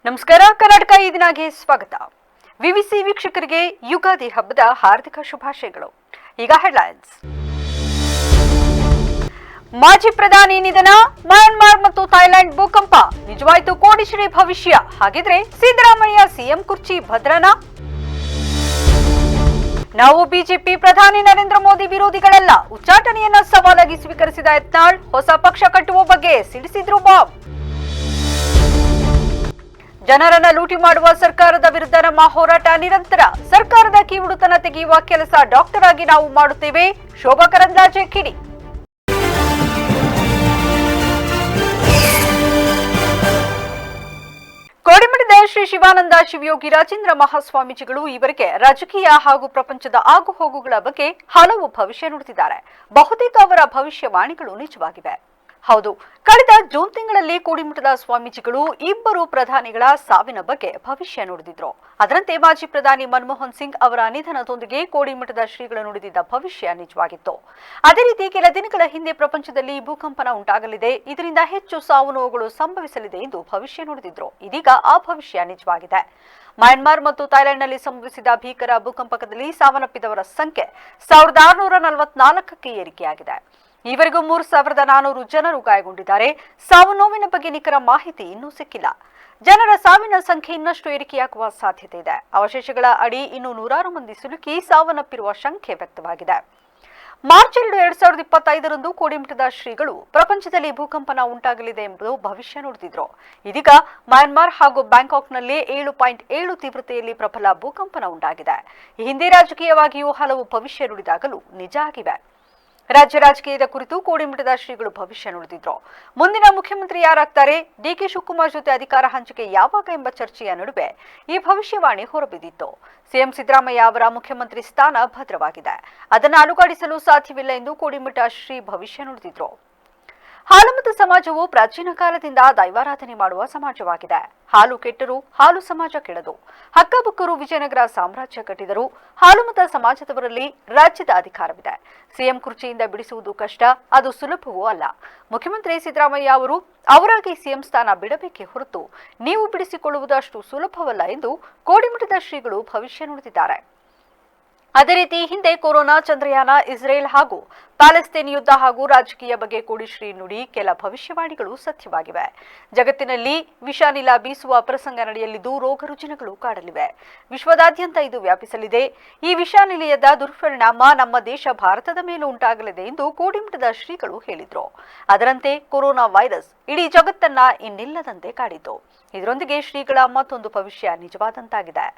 ನಮಸ್ಕಾರ. ಕರ್ನಾಟಕ ಈ ದಿನಕ್ಕೆ ಸ್ವಾಗತ. ವಿವಿಸಿ ವೀಕ್ಷಕರಿಗೆ ಯುಗಾದಿ ಹಬ್ಬದ ಹಾರ್ದಿಕ ಶುಭಾಶಯಗಳು. ಈಗ ಹೆಡ್ಲೈನ್ಸ್. ಮಾಜಿ ಪ್ರಧಾನಿ ನಿಧನ, ಮಯನ್ಮಾರ್ ಮತ್ತು ಥೈಲ್ಯಾಂಡ್ ಭೂಕಂಪ, ನಿಜವಾಯಿತು ಕೋಡಿಶ್ರೀ ಭವಿಷ್ಯ. ಹಾಗಿದ್ರೆ ಸಿದ್ದರಾಮಯ್ಯ ಸಿಎಂ ಕುರ್ಚಿ ಭದ್ರನಾ? ನಾವು ಬಿಜೆಪಿ ಪ್ರಧಾನಿ ನರೇಂದ್ರ ಮೋದಿ ವಿರೋಧಿಗಳಲ್ಲ, ಉಚ್ಚಾಟನೆಯನ್ನ ಸವಾಲಾಗಿ ಸ್ವೀಕರಿಸಿದ ಯತ್ನಾಳ್. ಹೊಸ ಪಕ್ಷ ಕಟ್ಟುವ ಬಗ್ಗೆ ಸಿಡಿಸಿದ್ರು ಬಾಂಬ್. ಜನರನ್ನ ಲೂಟಿ ಮಾಡುವ ಸರ್ಕಾರದ ವಿರುದ್ಧ ನಮ್ಮ ಹೋರಾಟ ನಿರಂತರ. ಸರ್ಕಾರದ ಕಿವುಡುತನ ತೆಗೆಯುವ ಕೆಲಸ ಡಾಕ್ಟರ್ ಆಗಿ ನಾವು ಮಾಡುತ್ತೇವೆ. ಶೋಭಾ ಕರಂದ್ಲಾಜೆ ಕಿಡಿ. ಕೋಡಿಮಠದ ಶ್ರೀ ಶಿವಾನಂದ ಶಿವಯೋಗಿ ರಾಜೇಂದ್ರ ಮಹಾಸ್ವಾಮೀಜಿಗಳು ಈವರೆಗೆ ರಾಜಕೀಯ ಹಾಗೂ ಪ್ರಪಂಚದ ಆಗುಹೋಗುಗಳ ಬಗ್ಗೆ ಹಲವು ಭವಿಷ್ಯ ನುಡಿದಿದ್ದಾರೆ. ಬಹುತೇಕ ಅವರ ಭವಿಷ್ಯವಾಣಿಗಳು ನಿಜವಾಗಿವೆ. ಹೌದು, ಕಳೆದ ಜೂನ್ ತಿಂಗಳಲ್ಲಿ ಕೋಡಿಮಠದ ಸ್ವಾಮೀಜಿಗಳು ಇಬ್ಬರು ಪ್ರಧಾನಿಗಳ ಸಾವಿನ ಬಗ್ಗೆ ಭವಿಷ್ಯ ನುಡಿದಿದ್ರು. ಅದರಂತೆ ಮಾಜಿ ಪ್ರಧಾನಿ ಮನಮೋಹನ್ ಸಿಂಗ್ ಅವರ ನಿಧನದೊಂದಿಗೆ ಕೋಡಿಮಠದ ಶ್ರೀಗಳು ನುಡಿದಿದ್ದ ಭವಿಷ್ಯ ನಿಜವಾಗಿತ್ತು. ಅದೇ ರೀತಿ ಕೆಲ ದಿನಗಳ ಹಿಂದೆ ಪ್ರಪಂಚದಲ್ಲಿ ಭೂಕಂಪನ ಉಂಟಾಗಲಿದೆ, ಇದರಿಂದ ಹೆಚ್ಚು ಸಾವು ನೋವುಗಳು ಸಂಭವಿಸಲಿದೆ ಎಂದು ಭವಿಷ್ಯ ನುಡಿದಿದ್ರು. ಇದೀಗ ಆ ಭವಿಷ್ಯ ನಿಜವಾಗಿದೆ. ಮಯನ್ಮಾರ್ ಮತ್ತು ಥೈಲ್ಯಾಂಡ್ನಲ್ಲಿ ಸಂಭವಿಸಿದ ಭೀಕರ ಭೂಕಂಪದಲ್ಲಿ ಸಾವನ್ನಪ್ಪಿದವರ ಸಂಖ್ಯೆ 1644ಕ್ಕೆ ಏರಿಕೆಯಾಗಿದೆ. ಈವರೆಗೂ 3400 ಜನರು ಗಾಯಗೊಂಡಿದ್ದಾರೆ. ಸಾವು ನೋವಿನ ಬಗ್ಗೆ ನಿಖರ ಮಾಹಿತಿ ಇನ್ನೂ ಸಿಕ್ಕಿಲ್ಲ. ಜನರ ಸಾವಿನ ಸಂಖ್ಯೆ ಇನ್ನಷ್ಟು ಏರಿಕೆಯಾಗುವ ಸಾಧ್ಯತೆ ಇದೆ. ಅವಶೇಷಗಳ ಅಡಿ ಇನ್ನೂ 100 ಮಂದಿ ಸಿಲುಕಿ ಸಾವನ್ನಪ್ಪಿರುವ ಶಂಕೆ ವ್ಯಕ್ತವಾಗಿದೆ. ಮಾರ್ಚ್ 2, 2025ರಂದು ಕೋಡಿಮಠದ ಶ್ರೀಗಳು ಪ್ರಪಂಚದಲ್ಲಿ ಭೂಕಂಪನ ಉಂಟಾಗಲಿದೆ ಎಂಬುದು ಭವಿಷ್ಯ ನುಡಿದಿದ್ರು. ಇದೀಗ ಮಯನ್ಮಾರ್ ಹಾಗೂ ಬ್ಯಾಂಕಾಕ್ನಲ್ಲಿ 7.7 ತೀವ್ರತೆಯಲ್ಲಿ ಪ್ರಬಲ ಭೂಕಂಪನ ಉಂಟಾಗಿದೆ. ಈ ಹಿಂದೆ ರಾಜಕೀಯವಾಗಿಯೂ ಹಲವು ಭವಿಷ್ಯ ನುಡಿದಾಗಲೂ ನಿಜ ಆಗಿವೆ. ರಾಜ್ಯ ರಾಜಕೀಯದ ಕುರಿತು ಕೋಡಿಮಠದ ಶ್ರೀಗಳು ಭವಿಷ್ಯ ನುಡಿದಿದ್ರು. ಮುಂದಿನ ಮುಖ್ಯಮಂತ್ರಿ ಯಾರಾಗ್ತಾರೆ, ಡಿಕೆ ಶಿವಕುಮಾರ್ ಜೊತೆ ಅಧಿಕಾರ ಹಂಚಿಕೆ ಯಾವಾಗ ಎಂಬ ಚರ್ಚೆಯ ನಡುವೆ ಈ ಭವಿಷ್ಯವಾಣಿ ಹೊರಬಿದ್ದಿತ್ತು. ಸಿಎಂ ಸಿದ್ದರಾಮಯ್ಯ ಅವರ ಮುಖ್ಯಮಂತ್ರಿ ಸ್ಥಾನ ಭದ್ರವಾಗಿದೆ, ಅದನ್ನು ಅಲುಗಾಡಿಸಲು ಸಾಧ್ಯವಿಲ್ಲ ಎಂದು ಕೋಡಿಮಠ ಶ್ರೀ ಭವಿಷ್ಯ ನುಡಿದಿದ್ರು. ಹಾಲುಮತ ಸಮಾಜವು ಪ್ರಾಚೀನ ಕಾಲದಿಂದ ದೈವಾರಾಧನೆ ಮಾಡುವ ಸಮಾಜವಾಗಿದೆ. ಹಾಲು ಕೆಟ್ಟರೂ ಹಾಲು ಸಮಾಜ ಕೆಡದು. ಹಕ್ಕಬುಕ್ಕರು ವಿಜಯನಗರ ಸಾಮ್ರಾಜ್ಯ ಕಟ್ಟಿದರು. ಹಾಲುಮತ ಸಮಾಜದವರಲ್ಲಿ ರಾಜ್ಯದ ಅಧಿಕಾರವಿದೆ. ಸಿಎಂ ಕುರ್ಚಿಯಿಂದ ಬಿಡಿಸುವುದು ಕಷ್ಟ, ಅದು ಸುಲಭವೂ ಅಲ್ಲ. ಮುಖ್ಯಮಂತ್ರಿ ಸಿದ್ದರಾಮಯ್ಯ ಅವರು ಅವರಾಗಿ ಸಿಎಂ ಸ್ಥಾನ ಬಿಡಬೇಕೇ ಹೊರತು ನೀವು ಬಿಡಿಸಿಕೊಳ್ಳುವುದು ಅಷ್ಟು ಸುಲಭವಲ್ಲ ಎಂದು ಕೋಡಿಮಠದ ಶ್ರೀಗಳು ಭವಿಷ್ಯ ನುಡಿದಿದ್ದಾರೆ. ಅದೇ ರೀತಿ ಹಿಂದೆ ಕೊರೋನಾ, ಚಂದ್ರಯಾನ, ಇಸ್ರೇಲ್ ಹಾಗೂ ಪ್ಯಾಲೆಸ್ತೇನ್ ಯುದ್ಧ ಹಾಗೂ ರಾಜಕೀಯ ಬಗ್ಗೆ ಕೋಡಿಶ್ರೀ ನುಡಿ ಕೆಲ ಭವಿಷ್ಯವಾಣಿಗಳು ಸತ್ಯವಾಗಿವೆ. ಜಗತ್ತಿನಲ್ಲಿ ವಿಷಾನಿಲ ಬೀಸುವ ಪ್ರಸಂಗ ನಡೆಯಲಿದ್ದು ರೋಗ ರುಜಿನಗಳು ಕಾಡಲಿವೆ. ವಿಶ್ವದಾದ್ಯಂತ ಇದು ವ್ಯಾಪಿಸಲಿದೆ. ಈ ವಿಷಾನಿಲಯದ ದುರ್ಪರಿಣಾಮ ನಮ್ಮ ದೇಶ ಭಾರತದ ಮೇಲೂ ಉಂಟಾಗಲಿದೆ ಎಂದು ಕೋಡಿಮಠದ ಶ್ರೀಗಳು ಹೇಳಿದ್ರು. ಅದರಂತೆ ಕೊರೋನಾ ವೈರಸ್ ಇಡೀ ಜಗತ್ತನ್ನ ಇನ್ನಿಲ್ಲದಂತೆ ಕಾಡಿತು. ಇದರೊಂದಿಗೆ ಶ್ರೀಗಳ ಮತ್ತೊಂದು ಭವಿಷ್ಯ ನಿಜವಾದಂತಾಗಿದೆ.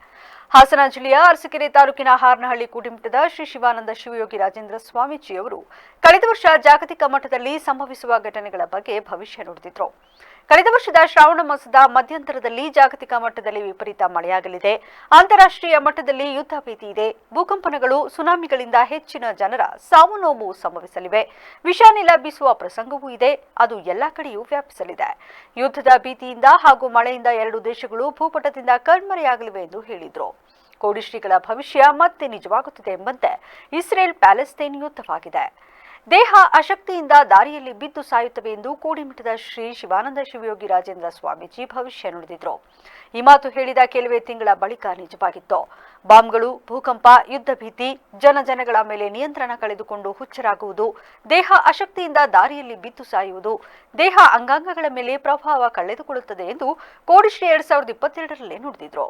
ಹಾಸನ ಜಿಲ್ಲೆಯ ಅರಸೀಕೆರೆ ತಾಲೂಕಿನ ಹಾರನಹಳ್ಳಿ ಕೋಡಿಮಠದ ಶ್ರೀ ಶಿವಾನಂದ ಶಿವಯೋಗಿ ರಾಜೇಂದ್ರ ಸ್ವಾಮೀಜಿಯವರು ಕಳೆದ ವರ್ಷ ಜಾಗತಿಕ ಮಟ್ಟದಲ್ಲಿ ಸಂಭವಿಸುವ ಘಟನೆಗಳ ಬಗ್ಗೆ ಭವಿಷ್ಯ ನುಡಿದಿದ್ರು. ಕಳೆದ ವರ್ಷದ ಶ್ರಾವಣ ಮಾಸದ ಮಧ್ಯಂತರದಲ್ಲಿ ಜಾಗತಿಕ ಮಟ್ಟದಲ್ಲಿ ವಿಪರೀತ ಮಳೆಯಾಗಲಿದೆ. ಅಂತಾರಾಷ್ಟ್ರೀಯ ಮಟ್ಟದಲ್ಲಿ ಯುದ್ಧ ಭೀತಿ ಇದೆ. ಭೂಕಂಪನಗಳು, ಸುನಾಮಿಗಳಿಂದ ಹೆಚ್ಚಿನ ಜನರ ಸಾವು ನೋವು ಸಂಭವಿಸಲಿವೆ. ವಿಷಾನಿಲ ಬೀಸುವ ಪ್ರಸಂಗವೂ ಇದೆ. ಅದು ಎಲ್ಲಾ ಕಡೆಯೂ ವ್ಯಾಪಿಸಲಿದೆ. ಯುದ್ಧದ ಭೀತಿಯಿಂದ ಹಾಗೂ ಮಳೆಯಿಂದ 2 ದೇಶಗಳು ಭೂಪಟದಿಂದ ಕಣ್ಮರೆಯಾಗಲಿವೆ ಎಂದು ಹೇಳಿದ್ರು. ಕೋಡಿಶ್ರೀಗಳ ಭವಿಷ್ಯ ಮತ್ತೆ ನಿಜವಾಗುತ್ತದೆ ಎಂಬಂತೆ ಇಸ್ರೇಲ್ ಪ್ಯಾಲೆಸ್ತೇನ್ ಯುದ್ಧವಾಗಿದೆ. ದೇಹ ಅಶಕ್ತಿಯಿಂದ ದಾರಿಯಲ್ಲಿ ಬಿದ್ದು ಸಾಯುತ್ತವೆ ಎಂದು ಕೋಡಿಮಠದ ಶ್ರೀ ಶಿವಾನಂದ ಶಿವಯೋಗಿ ರಾಜೇಂದ್ರ ಸ್ವಾಮೀಜಿ ಭವಿಷ್ಯ ನುಡಿದಿದ್ರು. ಈ ಮಾತು ಹೇಳಿದ ಕೆಲವೇ ತಿಂಗಳ ಬಳಿಕ ನಿಜವಾಗಿತ್ತು. ಬಾಂಬ್ಗಳು, ಭೂಕಂಪ, ಯುದ್ಧ ಭೀತಿ, ಜನಗಳ ಮೇಲೆ ನಿಯಂತ್ರಣ ಕಳೆದುಕೊಂಡು ಹುಚ್ಚರಾಗುವುದು, ದೇಹ ಅಶಕ್ತಿಯಿಂದ ದಾರಿಯಲ್ಲಿ ಬಿದ್ದು ಸಾಯುವುದು, ದೇಹ ಅಂಗಾಂಗಗಳ ಮೇಲೆ ಪ್ರಭಾವ ಕಳೆದುಕೊಳ್ಳುತ್ತದೆ ಎಂದು ಕೋಡಿಶ್ರೀ 2022ರಲ್ಲಿ ನುಡಿದಿದ್ರು.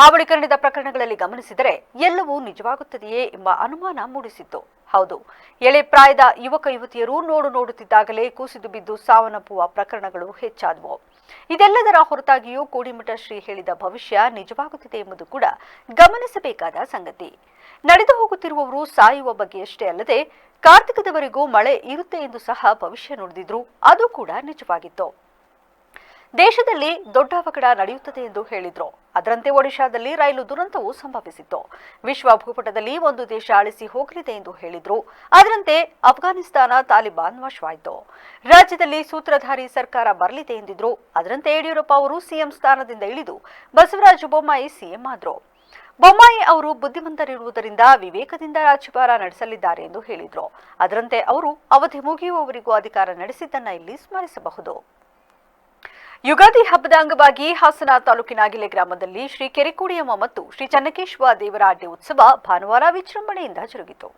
ಆ ಬಳಿಕ ನಡೆದ ಪ್ರಕರಣಗಳಲ್ಲಿ ಗಮನಿಸಿದರೆ ಎಲ್ಲವೂ ನಿಜವಾಗುತ್ತದೆಯೇ ಎಂಬ ಅನುಮಾನ ಮೂಡಿಸಿತ್ತು. ಹೌದು, ಎಳೆ ಪ್ರಾಯದ ಯುವಕ ಯುವತಿಯರು ನೋಡುತ್ತಿದ್ದಾಗಲೇ ಕುಸಿದು ಬಿದ್ದು ಸಾವನ್ನಪ್ಪುವ ಪ್ರಕರಣಗಳು ಹೆಚ್ಚಾದವು. ಇದೆಲ್ಲದರ ಹೊರತಾಗಿಯೂ ಕೋಡಿಮಠ ಶ್ರೀ ಹೇಳಿದ ಭವಿಷ್ಯ ನಿಜವಾಗುತ್ತಿದೆ ಎಂಬುದು ಕೂಡ ಗಮನಿಸಬೇಕಾದ ಸಂಗತಿ. ನಡೆದು ಹೋಗುತ್ತಿರುವವರು ಸಾಯುವ ಬಗ್ಗೆಯಷ್ಟೇ ಅಲ್ಲದೆ ಕಾರ್ತಿಕದವರೆಗೂ ಮಳೆ ಇರುತ್ತೆ ಎಂದು ಸಹ ಭವಿಷ್ಯ ನುಡಿದಿದ್ರು. ಅದು ಕೂಡ ನಿಜವಾಗಿತ್ತು. ದೇಶದಲ್ಲಿ ದೊಡ್ಡ ಅವಘಡ ನಡೆಯುತ್ತದೆ ಎಂದು ಹೇಳಿದ್ರು. ಅದರಂತೆ ಒಡಿಶಾದಲ್ಲಿ ರೈಲು ದುರಂತವೂ ಸಂಭವಿಸಿತ್ತು. ವಿಶ್ವ ಭೂಪಟದಲ್ಲಿ ಒಂದು ದೇಶ ಅಳಿಸಿ ಹೋಗಲಿದೆ ಎಂದು ಹೇಳಿದ್ರು. ಅದರಂತೆ ಅಫ್ಘಾನಿಸ್ತಾನ ತಾಲಿಬಾನ್ ವಶವಾಯಿತು. ರಾಜ್ಯದಲ್ಲಿ ಸೂತ್ರಧಾರಿ ಸರ್ಕಾರ ಬರಲಿದೆ ಎಂದಿದ್ರು. ಅದರಂತೆ ಯಡಿಯೂರಪ್ಪ ಅವರು ಸಿಎಂ ಸ್ಥಾನದಿಂದ ಇಳಿದು ಬಸವರಾಜ ಬೊಮ್ಮಾಯಿ ಸಿಎಂ ಆದ್ರು. ಬೊಮ್ಮಾಯಿ ಅವರು ಬುದ್ಧಿವಂತರಿರುವುದರಿಂದ ವಿವೇಕದಿಂದ ರಾಜ್ಯಭಾರ ನಡೆಸಲಿದ್ದಾರೆ ಎಂದು ಹೇಳಿದ್ರು. ಅದರಂತೆ ಅವರು ಅವಧಿ ಮುಗಿಯುವವರೆಗೂ ಅಧಿಕಾರ ನಡೆಸಿದ್ದನ್ನ ಇಲ್ಲಿ ಸ್ಮರಿಸಬಹುದು. ಯುಗಾದಿ ಹಬ್ಬದ ಅಂಗವಾಗಿ ಹಾಸನ ತಾಲೂಕಿನ ಅಗಿಲೆ ಗ್ರಾಮದಲ್ಲಿ ಶ್ರೀ ಕೆರೆಕೋಡಿಯಮ್ಮ ಮತ್ತು ಶ್ರೀ ಚನ್ನಕೇಶವ ದೇವರ ಅಡ್ಡೆ ಉತ್ಸವ ಭಾನುವಾರ ವಿಜೃಂಭಣೆಯಿಂದ ಜರುಗಿತು.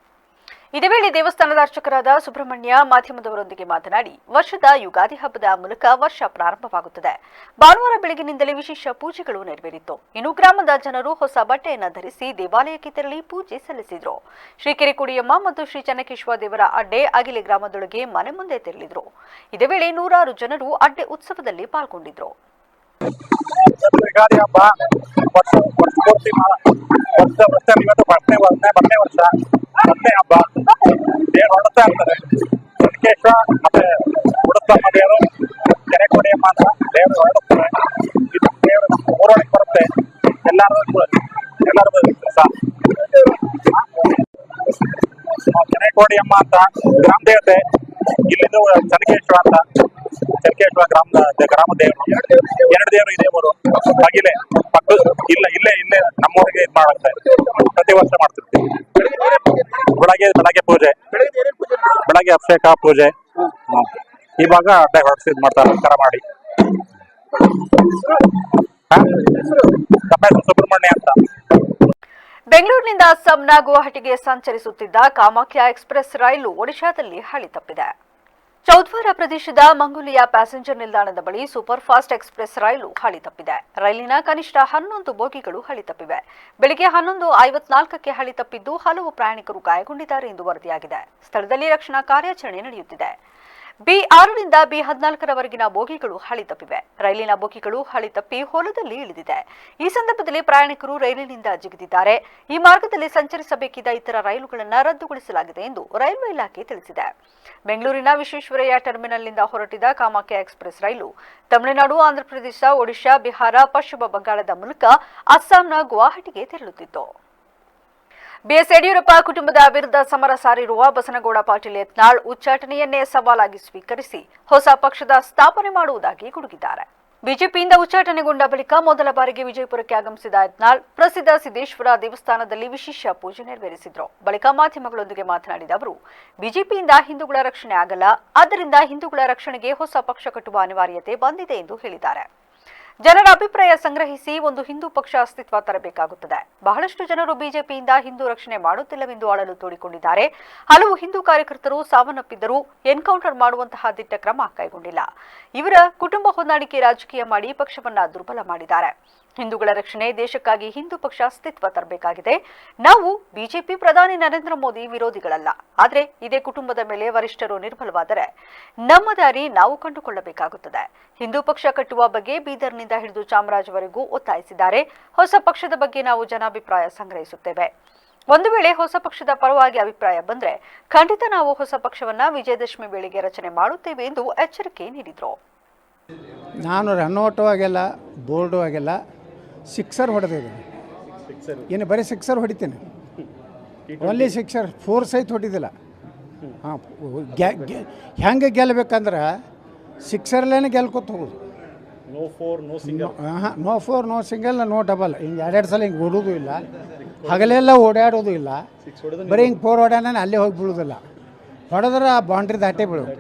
ಇದೇ ವೇಳೆ ದೇವಸ್ಥಾನದ ಅರ್ಚಕರಾದ ಸುಬ್ರಹ್ಮಣ್ಯ ಮಾಧ್ಯಮದವರೊಂದಿಗೆ ಮಾತನಾಡಿ, ವರ್ಷದ ಯುಗಾದಿ ಹಬ್ಬದ ಮೂಲಕ ವರ್ಷ ಪ್ರಾರಂಭವಾಗುತ್ತದೆ. ಭಾನುವಾರ ಬೆಳಗಿನಿಂದಲೇ ವಿಶೇಷ ಪೂಜೆಗಳು ನೆರವೇರಿತು. ಇನ್ನು ಗ್ರಾಮದ ಜನರು ಹೊಸ ಬಟ್ಟೆಯನ್ನು ಧರಿಸಿ ದೇವಾಲಯಕ್ಕೆ ತೆರಳಿ ಪೂಜೆ ಸಲ್ಲಿಸಿದರು. ಶ್ರೀ ಕೆರೆಕೋಡಿಯಮ್ಮ ಮತ್ತು ಶ್ರೀ ಚನ್ನಕೇಶವ ದೇವರ ಅಡ್ಡೆ ಅಗಿಲೆ ಗ್ರಾಮದೊಳಗೆ ಮನೆ ಮುಂದೆ ತೆರಳಿದ್ರು. ಇದೇ ವೇಳೆ ನೂರಾರು ಜನರು ಅಡ್ಡೆ ಉತ್ಸವದಲ್ಲಿ ಪಾಲ್ಗೊಂಡಿದ್ರು. ಯುಗಾದಿ ಹಬ್ಬ ಮೊದಲನೇ ಹಬ್ಬ ದೇವರು ಹೊರಡ್ತಾ ಇರ್ತಾರೆ. ಚನ್ನಕೇಶ್ವರ ಮತ್ತೆ ಉಡುತ್ತಮ್ಮ ದೇವರು, ಕೆರೆಕೋಡಿಯಮ್ಮ ಅಂತ ದೇವರು ಹೊರಡುತ್ತಾರೆ. ಇದು ದೇವರು ಊರೊಳಗೆ ಬರುತ್ತೆ. ಎಲ್ಲರೂ ಕೆರೆಕೋಡಿಯಮ್ಮ ಅಂತ ಗ್ರಾಮ ದೇವತೆ, ಇಲ್ಲಿಂದು ಚನ್ನಕೇಶ್ವರ ಅಂತ ಚನ್ನಕೇಶ್ವರ ಗ್ರಾಮ ದೇವರು. ಎರಡು ದೇವರು ಇದೆ ಊರು ಅಗಿಲೆ ಪಕ್ಕ ಇಲ್ಲೇ ನಮ್ಮೂರಿಗೆ ಇದು ಮಾಡುತ್ತೆ. ಪ್ರತಿ ವರ್ಷ ಮಾಡ್ತಿರ್ತೀವಿ. ಬೆಳಗ್ಗೆ ಪೂಜೆ, ಬೆಳಗ್ಗೆ ಅಭಿಷೇಕ ಪೂಜೆ. ಇವಾಗ ಅಡ್ಡೆ ಹೊರಡಿಸಿ ಇದು ಮಾಡ್ತಾರೆ, ಅಲಂಕಾರ ಮಾಡಿ. ಸುಬ್ರಹ್ಮಣ್ಯ ಅಂತ. ಬೆಂಗಳೂರಿನಿಂದ ಅಸ್ಸಾಂನ ಗುವಾಹಟಿಗೆ ಸಂಚರಿಸುತ್ತಿದ್ದ ಕಾಮಾಖ್ಯ ಎಕ್ಸ್ಪ್ರೆಸ್ ರೈಲು ಒಡಿಶಾದಲ್ಲಿ ಹಳಿ ತಪ್ಪಿದೆ. ಚೌದ್ವಾರ ಪ್ರದೇಶದ ಮಂಗೋಲಿಯಾ ಪ್ಯಾಸೆಂಜರ್ ನಿಲ್ದಾಣದ ಬಳಿ ಸೂಪರ್ ಫಾಸ್ಟ್ ಎಕ್ಸ್ಪ್ರೆಸ್ ರೈಲು ಹಳಿ ತಪ್ಪಿದೆ. ರೈಲಿನ ಕನಿಷ್ಠ 11 ಬೋಗಿಗಳು ಹಳಿ ತಪ್ಪಿವೆ. ಬೆಳಗ್ಗೆ 11:54ಕ್ಕೆ ಹಳಿ ತಪ್ಪಿದ್ದು ಹಲವು ಪ್ರಯಾಣಿಕರು ಗಾಯಗೊಂಡಿದ್ದಾರೆ ಎಂದು ವರದಿಯಾಗಿದೆ. ಸ್ಥಳದಲ್ಲಿ ರಕ್ಷಣಾ ಕಾರ್ಯಾಚರಣೆ ನಡೆಯುತ್ತಿದೆ. B6ರಿಂದ B14ರವರೆಗಿನ ಬೋಗಿಗಳು ಹಳಿ ತಪ್ಪಿವೆ. ರೈಲಿನ ಬೋಗಿಗಳು ಹಳಿ ತಪ್ಪಿ ಹೊಲದಲ್ಲಿ ಇಳಿದಿದೆ. ಈ ಸಂದರ್ಭದಲ್ಲಿ ಪ್ರಯಾಣಿಕರು ರೈಲಿನಿಂದ ಜಿಗಿದಿದ್ದಾರೆ. ಈ ಮಾರ್ಗದಲ್ಲಿ ಸಂಚರಿಸಬೇಕಿದ್ದ ಇತರ ರೈಲುಗಳನ್ನು ರದ್ದುಗೊಳಿಸಲಾಗಿದೆ ಎಂದು ರೈಲ್ವೆ ಇಲಾಖೆ ತಿಳಿಸಿದೆ. ಬೆಂಗಳೂರಿನ ವಿಶ್ವೇಶ್ವರಯ್ಯ ಟರ್ಮಿನಲ್ನಿಂದ ಹೊರಟಿದ್ದ ಕಾಮಾಖ್ಯ ಎಕ್ಸ್ಪ್ರೆಸ್ ರೈಲು ತಮಿಳುನಾಡು, ಆಂಧ್ರಪ್ರದೇಶ, ಒಡಿಶಾ, ಬಿಹಾರ, ಪಶ್ಚಿಮ ಬಂಗಾಳದ ಮೂಲಕ ಅಸ್ಸಾಂನ ಗುವಾಹಟಿಗೆ ತೆರಳುತ್ತಿತ್ತು. ಬಿಎಸ್ ಯಡಿಯೂರಪ್ಪ ಕುಟುಂಬದ ವಿರುದ್ಧ ಸಮರ ಸಾರಿರುವ ಬಸನಗೌಡ ಪಾಟೀಲ್ ಯತ್ನಾಳ್ ಉಚ್ಚಾಟನೆಯನ್ನೇ ಸವಾಲಾಗಿ ಸ್ವೀಕರಿಸಿ ಹೊಸ ಪಕ್ಷದ ಸ್ಥಾಪನೆ ಮಾಡುವುದಾಗಿ ಗುಡುಗಿದ್ದಾರೆ. ಬಿಜೆಪಿಯಿಂದ ಉಚ್ಚಾಟನೆಗೊಂಡ ಬಳಿಕ ಮೊದಲ ಬಾರಿಗೆ ವಿಜಯಪುರಕ್ಕೆ ಆಗಮಿಸಿದ ಯತ್ನಾಳ್ ಪ್ರಸಿದ್ಧ ಸಿದ್ದೇಶ್ವರ ದೇವಸ್ಥಾನದಲ್ಲಿ ವಿಶೇಷ ಪೂಜೆ ನೆರವೇರಿಸಿದ್ರು. ಬಳಿಕ ಮಾಧ್ಯಮಗಳೊಂದಿಗೆ ಮಾತನಾಡಿದ ಅವರು, ಬಿಜೆಪಿಯಿಂದ ಹಿಂದೂಗಳ ರಕ್ಷಣೆ ಆಗಲ್ಲ, ಆದ್ದರಿಂದ ಹಿಂದೂಗಳ ರಕ್ಷಣೆಗೆ ಹೊಸ ಪಕ್ಷ ಕಟ್ಟುವ ಅನಿವಾರ್ಯತೆ ಬಂದಿದೆ ಎಂದು ಹೇಳಿದ್ದಾರೆ. ಜನರ ಅಭಿಪ್ರಾಯ ಸಂಗ್ರಹಿಸಿ ಒಂದು ಹಿಂದೂ ಪಕ್ಷ ಅಸ್ತಿತ್ವ ತರಬೇಕಾಗುತ್ತದೆ. ಬಹಳಷ್ಟು ಜನರು ಬಿಜೆಪಿಯಿಂದ ಹಿಂದೂ ರಕ್ಷಣೆ ಮಾಡುತ್ತಿಲ್ಲವೆಂದು ಆಳಲು ತೋಡಿಕೊಂಡಿದ್ದಾರೆ. ಹಲವು ಹಿಂದೂ ಕಾರ್ಯಕರ್ತರು ಸಾವನ್ನಪ್ಪಿದ್ದರೂ ಎನ್ಕೌಂಟರ್ ಮಾಡುವಂತಹ ದಿಟ್ಟ ಕ್ರಮ ಕೈಗೊಂಡಿಲ್ಲ. ಇವರ ಕುಟುಂಬ ಹೊಂದಾಣಿಕೆ ರಾಜಕೀಯ ಮಾಡಿ ಪಕ್ಷವನ್ನ ದುರ್ಬಲ ಮಾಡಿದ್ದಾರೆ. ಹಿಂದೂಗಳ ರಕ್ಷಣೆ, ದೇಶಕ್ಕಾಗಿ ಹಿಂದೂ ಪಕ್ಷ ಅಸ್ತಿತ್ವ ತರಬೇಕಾಗಿದೆ. ನಾವು ಬಿಜೆಪಿ ಪ್ರಧಾನಿ ನರೇಂದ್ರ ಮೋದಿ ವಿರೋಧಿಗಳಲ್ಲ. ಆದರೆ ಇದೇ ಕುಟುಂಬದ ಮೇಲೆ ವರಿಷ್ಠರು ನಿರ್ಬಲವಾದರೆ ನಮ್ಮ ದಾರಿ ನಾವು ಕಂಡುಕೊಳ್ಳಬೇಕಾಗುತ್ತದೆ. ಹಿಂದೂ ಪಕ್ಷ ಕಟ್ಟುವ ಬಗ್ಗೆ ಬೀದರ್ನಿಂದ ಹಿಡಿದು ಚಾಮರಾಜವರೆಗೂ ಒತ್ತಾಯಿಸಿದ್ದಾರೆ. ಹೊಸ ಪಕ್ಷದ ಬಗ್ಗೆ ನಾವು ಜನಾಭಿಪ್ರಾಯ ಸಂಗ್ರಹಿಸುತ್ತೇವೆ. ಒಂದು ವೇಳೆ ಹೊಸ ಪಕ್ಷದ ಪರವಾಗಿ ಅಭಿಪ್ರಾಯ ಬಂದರೆ ಖಂಡಿತ ನಾವು ಹೊಸ ಪಕ್ಷವನ್ನ ವಿಜಯದಶಮಿ ವೇಳೆಗೆ ರಚನೆ ಮಾಡುತ್ತೇವೆ ಎಂದು ಎಚ್ಚರಿಕೆ ನೀಡಿದರು. ನಾನು ರನ್ಔಟು ಆಗಿಲ್ಲ, ಬೋರ್ಡು ಆಗಿಲ್ಲ, ಸಿಕ್ಸರ್ ಹೊಡೆದಿದ್ದೀನಿ. ಏನು ಬರೀ ಸಿಕ್ಸರ್ ಹೊಡಿತೀನಿ, ಓನ್ಲಿ ಸಿಕ್ಸರ್, 4 ಸಹಿತ ಹೊಡಿದಿಲ್ಲ. ಹಾಂ, ಹೆಂಗೆ ಗೆಲ್ಲಬೇಕಂದ್ರೆ ಸಿಕ್ಸರ್ಲೇನೆ ಗೆಲ್ಕೊತ ಹೋಗೋದು. No four no single no double, ಹಿಂಗೆ 2 ಸಲ ಹಿಂಗೆ ಓಡೋದು ಇಲ್ಲ, ಹಗಲೆಲ್ಲ ಓಡಾಡೋದು ಇಲ್ಲ. ಬರೀ ಹಿಂಗೆ 4 ಹೊಡ್ಯಾನ ಅಲ್ಲೇ ಹೋಗಿ ಬೀಳೋದಿಲ್ಲ, ಹೊಡೆದ್ರೆ ಆ ಬೌಂಡ್ರಿ ದಾಟೇ ಬೀಳೋದು.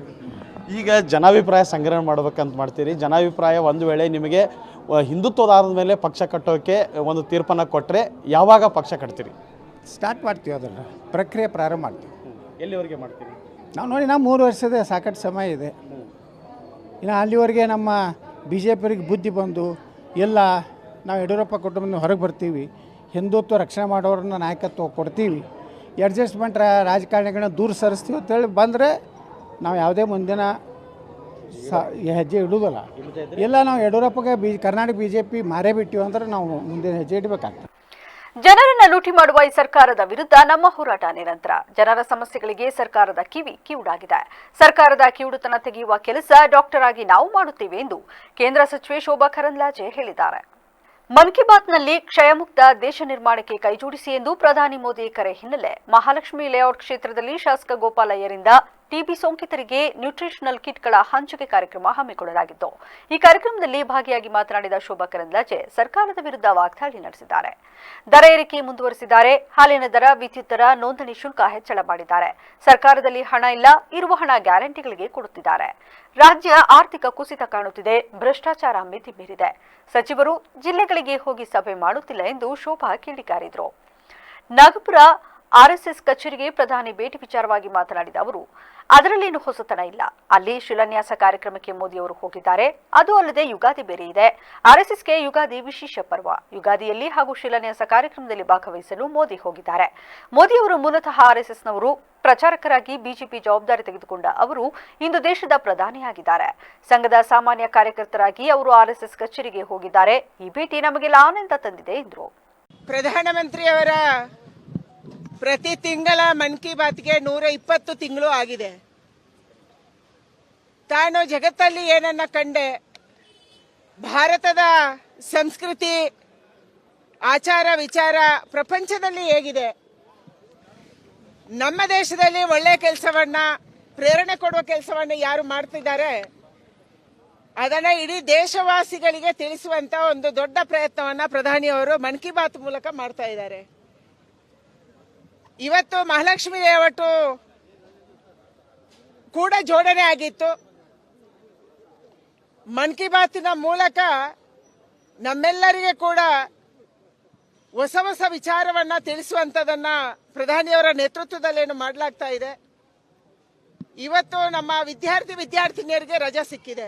ಈಗ ಜನಾಭಿಪ್ರಾಯ ಸಂಗ್ರಹಣೆ ಮಾಡ್ಬೇಕಂತ ಮಾಡ್ತೀರಿ. ಜನಾಭಿಪ್ರಾಯ ಒಂದು ವೇಳೆ ನಿಮಗೆ ಹಿಂದುತ್ವದ ಆಧಾರದ ಮೇಲೆ ಪಕ್ಷ ಕಟ್ಟೋಕ್ಕೆ ಒಂದು ತೀರ್ಪನ್ನು ಕೊಟ್ಟರೆ ಯಾವಾಗ ಪಕ್ಷ ಕಟ್ತೀರಿ? ಸ್ಟಾರ್ಟ್ ಮಾಡ್ತೀವಿ, ಅದನ್ನು ಪ್ರಕ್ರಿಯೆ ಪ್ರಾರಂಭ ಮಾಡ್ತೀವಿ. ಎಲ್ಲಿವರೆಗೆ ಮಾಡ್ತೀರಿ? ನಾವು ನೋಡಿ, ನಾವು 3 ವರ್ಷದ ಸಾಕಷ್ಟು ಸಮಯ ಇದೆ. ಇನ್ನು ಅಲ್ಲಿವರೆಗೆ ನಮ್ಮ ಬಿ ಜೆ ಪಿಯವ್ರಿಗೆ ಬುದ್ಧಿ ಬಂದು ಎಲ್ಲ ನಾವು ಯಡಿಯೂರಪ್ಪ ಕುಟುಂಬದಿಂದ ಹೊರಗೆ ಬರ್ತೀವಿ, ಹಿಂದುತ್ವ ರಕ್ಷಣೆ ಮಾಡೋರನ್ನ ನಾಯಕತ್ವ ಕೊಡ್ತೀವಿ, ಅಡ್ಜಸ್ಟ್ಮೆಂಟ್ ರಾಜಕಾರಣಿಗಳನ್ನ ದೂರ ಸರಿಸ್ತೀವಿ ಅಂತೇಳಿ ಬಂದರೆ ನಾವು ಯಾವುದೇ ಮುಂದಿನ ಹೆಜ್ಜೆ ಇಡೋದಲ್ಲ. ಇಲ್ಲ, ನಾವು ಯಡಿಯೂರಪ್ಪಗೆ ಕರ್ನಾಟಕ ಬಿಜೆಪಿ ಮಾರೇ ಬಿಟ್ಟಿವಿ ಅಂದ್ರೆ ನಾವು ಮುಂದಿನ ಹೆಜ್ಜೆ ಇಡಬೇಕಾಗ್ತದೆ. ಜನರನ್ನ ಲೂಟಿ ಮಾಡುವ ಈ ಸರ್ಕಾರದ ವಿರುದ್ಧ ನಮ್ಮ ಹೋರಾಟ ನಿರಂತರ. ಜನರ ಸಮಸ್ಯೆಗಳಿಗೆ ಸರ್ಕಾರದ ಕಿವುಡಾಗಿದೆ. ಸರ್ಕಾರದ ಕಿವುಡುತನ ತೆಗೆಯುವ ಕೆಲಸ ಡಾಕ್ಟರ್ ಆಗಿ ನಾವು ಮಾಡುತ್ತೇವೆ ಎಂದು ಕೇಂದ್ರ ಸಚಿವೆ ಶೋಭಾ ಕರಂದ್ಲಾಜೆ ಹೇಳಿದ್ದಾರೆ. ಮನ್ ಕಿ ಬಾತ್ನಲ್ಲಿ ಕ್ಷಯಮುಕ್ತ ದೇಶ ನಿರ್ಮಾಣಕ್ಕೆ ಕೈಜೋಡಿಸಿ ಎಂದು ಪ್ರಧಾನಿ ಮೋದಿ ಕರೆ ಹಿನ್ನೆಲೆ ಮಹಾಲಕ್ಷ್ಮಿ ಲೇಔಟ್ ಕ್ಷೇತ್ರದಲ್ಲಿ ಶಾಸಕ ಗೋಪಾಲಯ್ಯರಿಂದ ಟಿಬಿ ಸೋಂಕಿತರಿಗೆ ನ್ಯೂಟ್ರಿಷನಲ್ ಕಿಟ್ಗಳ ಹಂಚಿಕೆ ಕಾರ್ಯಕ್ರಮ ಹಮ್ಮಿಕೊಳ್ಳಲಾಗಿತ್ತು. ಈ ಕಾರ್ಯಕ್ರಮದಲ್ಲಿ ಭಾಗಿಯಾಗಿ ಮಾತನಾಡಿದ ಶೋಭಾ ಕರಂದ್ಲಾಜೆ ಸರ್ಕಾರದ ವಿರುದ್ಧ ವಾಗ್ದಾಳಿ ನಡೆಸಿದ್ದಾರೆ. ದರ ಏರಿಕೆ ಮುಂದುವರೆಸಿದ್ದಾರೆ. ಹಾಲಿನ ದರ, ವಿದ್ಯುತ್ ದರ, ನೋಂದಣಿ ಶುಲ್ಕ ಹೆಚ್ಚಳ ಮಾಡಿದ್ದಾರೆ. ಸರ್ಕಾರದಲ್ಲಿ ಹಣ ಇಲ್ಲ, ಇರುವ ಹಣ ಗ್ಯಾರಂಟಿಗಳಿಗೆ ಕೊಡುತ್ತಿದ್ದಾರೆ. ರಾಜ್ಯ ಆರ್ಥಿಕ ಕುಸಿತ ಕಾಣುತ್ತಿದೆ, ಭ್ರಷ್ಟಾಚಾರ ಮಿತಿ ಮೀರಿದೆ. ಸಚಿವರು ಜಿಲ್ಲೆಗಳಿಗೆ ಹೋಗಿ ಸಭೆ ಮಾಡುತ್ತಿಲ್ಲ ಎಂದು ಶೋಭಾ ಕಿಡಿಕಾರಿದರು. ನಾಗಪುರ ಆರ್ಎಸ್ಎಸ್ ಕಚೇರಿಗೆ ಪ್ರಧಾನಿ ಭೇಟಿ ವಿಚಾರವಾಗಿ ಮಾತನಾಡಿದ ಅವರು, ಅದರಲ್ಲೇನು ಹೊಸತನ ಇಲ್ಲ. ಅಲ್ಲಿ ಶಿಲಾನ್ಯಾಸ ಕಾರ್ಯಕ್ರಮಕ್ಕೆ ಮೋದಿ ಅವರು ಹೋಗಿದ್ದಾರೆ. ಅದು ಅಲ್ಲದೆ ಯುಗಾದಿ ಬೇರೆ ಇದೆ. ಆರ್ಎಸ್ಎಸ್ಗೆ ಯುಗಾದಿ ವಿಶೇಷ ಪರ್ವ. ಯುಗಾದಿಯಲ್ಲಿ ಹಾಗೂ ಶಿಲಾನ್ಯಾಸ ಕಾರ್ಯಕ್ರಮದಲ್ಲಿ ಭಾಗವಹಿಸಲು ಮೋದಿ ಹೋಗಿದ್ದಾರೆ. ಮೋದಿ ಅವರು ಮೂಲತಃ ಆರ್ಎಸ್ಎಸ್ನವರು. ಪ್ರಚಾರಕರಾಗಿ ಬಿಜೆಪಿ ಜವಾಬ್ದಾರಿ ತೆಗೆದುಕೊಂಡ ಅವರು ಇಂದು ದೇಶದ ಪ್ರಧಾನಿಯಾಗಿದ್ದಾರೆ. ಸಂಘದ ಸಾಮಾನ್ಯ ಕಾರ್ಯಕರ್ತರಾಗಿ ಅವರು ಆರ್ಎಸ್ಎಸ್ ಕಚೇರಿಗೆ ಹೋಗಿದ್ದಾರೆ. ಈ ಭೇಟಿ ನಮಗೆಲ್ಲ ಆನಂದ ತಂದಿದೆ ಎಂದರು. ಪ್ರಧಾನಮಂತ್ರಿಯವರ ಪ್ರತಿ ತಿಂಗಳ ಮನ್ ಕಿ ಬಾತ್ಗೆ 120 ತಿಂಗಳು ಆಗಿದೆ. ತಾನು ಜಗತ್ತಲ್ಲಿ ಏನನ್ನ ಕಂಡೆ, ಭಾರತದ ಸಂಸ್ಕೃತಿ, ಆಚಾರ ವಿಚಾರ ಪ್ರಪಂಚದಲ್ಲಿ ಹೇಗಿದೆ, ನಮ್ಮ ದೇಶದಲ್ಲಿ ಒಳ್ಳೆ ಕೆಲಸವನ್ನ, ಪ್ರೇರಣೆ ಕೊಡುವ ಕೆಲಸವನ್ನ ಯಾರು ಮಾಡ್ತಿದ್ದಾರೆ ಅದನ್ನ ಇಡೀ ದೇಶವಾಸಿಗಳಿಗೆ ತಿಳಿಸುವಂತ ಒಂದು ದೊಡ್ಡ ಪ್ರಯತ್ನವನ್ನ ಪ್ರಧಾನಿಯವರು ಮನ್ ಕಿ ಬಾತ್ ಮೂಲಕ ಮಾಡ್ತಾ ಇದ್ದಾರೆ. ಇವತ್ತು ಮಹಾಲಕ್ಷ್ಮಿ ಲೇಔಟು ಕೂಡ ಜೋಡಣೆ ಆಗಿತ್ತು. ಮನ್ ಕಿ ಬಾತಿನ ಮೂಲಕ ನಮ್ಮೆಲ್ಲರಿಗೆ ಕೂಡ ಹೊಸ ಹೊಸ ವಿಚಾರವನ್ನ ತಿಳಿಸುವಂತದನ್ನ ಪ್ರಧಾನಿಯವರ ನೇತೃತ್ವದಲ್ಲೇನು ಮಾಡಲಾಗ್ತಾ ಇದೆ. ಇವತ್ತು ನಮ್ಮ ವಿದ್ಯಾರ್ಥಿನಿಯರಿಗೆ ರಜಾ ಸಿಕ್ಕಿದೆ.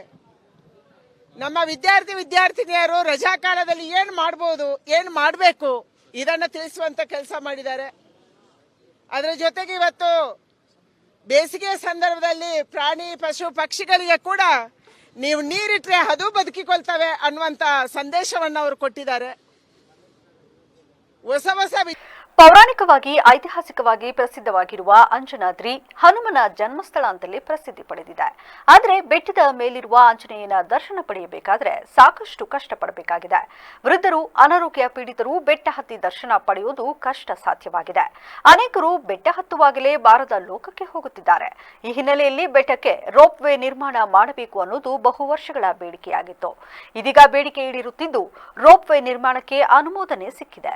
ನಮ್ಮ ವಿದ್ಯಾರ್ಥಿನಿಯರು ರಜಾ ಕಾಲದಲ್ಲಿ ಏನ್ ಮಾಡಬಹುದು, ಏನ್ ಮಾಡಬೇಕು ಇದನ್ನ ತಿಳಿಸುವಂತ ಕೆಲಸ ಮಾಡಿದ್ದಾರೆ. ಅದರ ಜೊತೆಗೆ ಇವತ್ತು ಬೇಸಿಗೆ ಸಂದರ್ಭದಲ್ಲಿ ಪ್ರಾಣಿ, ಪಶು, ಪಕ್ಷಿಗಳಿಗೆ ಕೂಡ ನೀವು ನೀರಿಟ್ರೆ ಅದು ಬದುಕಿಕೊಳ್ತವೆ ಅನ್ನುವಂತ ಸಂದೇಶವನ್ನು ಅವರು ಕೊಟ್ಟಿದ್ದಾರೆ. ಹೊಸ ಪೌರಾಣಿಕವಾಗಿ ಐತಿಹಾಸಿಕವಾಗಿ ಪ್ರಸಿದ್ಧವಾಗಿರುವ ಅಂಜನಾದ್ರಿ ಹನುಮನ ಜನ್ಮಸ್ಥಳ ಅಂತಲೇ ಪ್ರಸಿದ್ಧಿ ಪಡೆದಿದೆ. ಆದರೆ ಬೆಟ್ಟದ ಮೇಲಿರುವ ಆಂಜನೇಯನ ದರ್ಶನ ಪಡೆಯಬೇಕಾದ್ರೆ ಸಾಕಷ್ಟು ಕಷ್ಟಪಡಬೇಕಾಗಿದೆ. ವೃದ್ಧರು, ಅನಾರೋಗ್ಯ ಪೀಡಿತರು ಬೆಟ್ಟ ಹತ್ತಿ ದರ್ಶನ ಪಡೆಯುವುದು ಕಷ್ಟ ಸಾಧ್ಯವಾಗಿದೆ. ಅನೇಕರು ಬೆಟ್ಟ ಹತ್ತುವಾಗಲೇ ಬಾರದ ಲೋಕಕ್ಕೆ ಹೋಗುತ್ತಿದ್ದಾರೆ. ಈ ಹಿನ್ನೆಲೆಯಲ್ಲಿ ಬೆಟ್ಟಕ್ಕೆ ರೋಪ್ ವೇ ನಿರ್ಮಾಣ ಮಾಡಬೇಕು ಅನ್ನೋದು ಬಹು ವರ್ಷಗಳ ಬೇಡಿಕೆಯಾಗಿತ್ತು. ಇದೀಗ ಬೇಡಿಕೆ ಈಡೇರುತ್ತಿದ್ದು ರೋಪ್ ವೇ ನಿರ್ಮಾಣಕ್ಕೆ ಅನುಮೋದನೆ ಸಿಕ್ಕಿದೆ.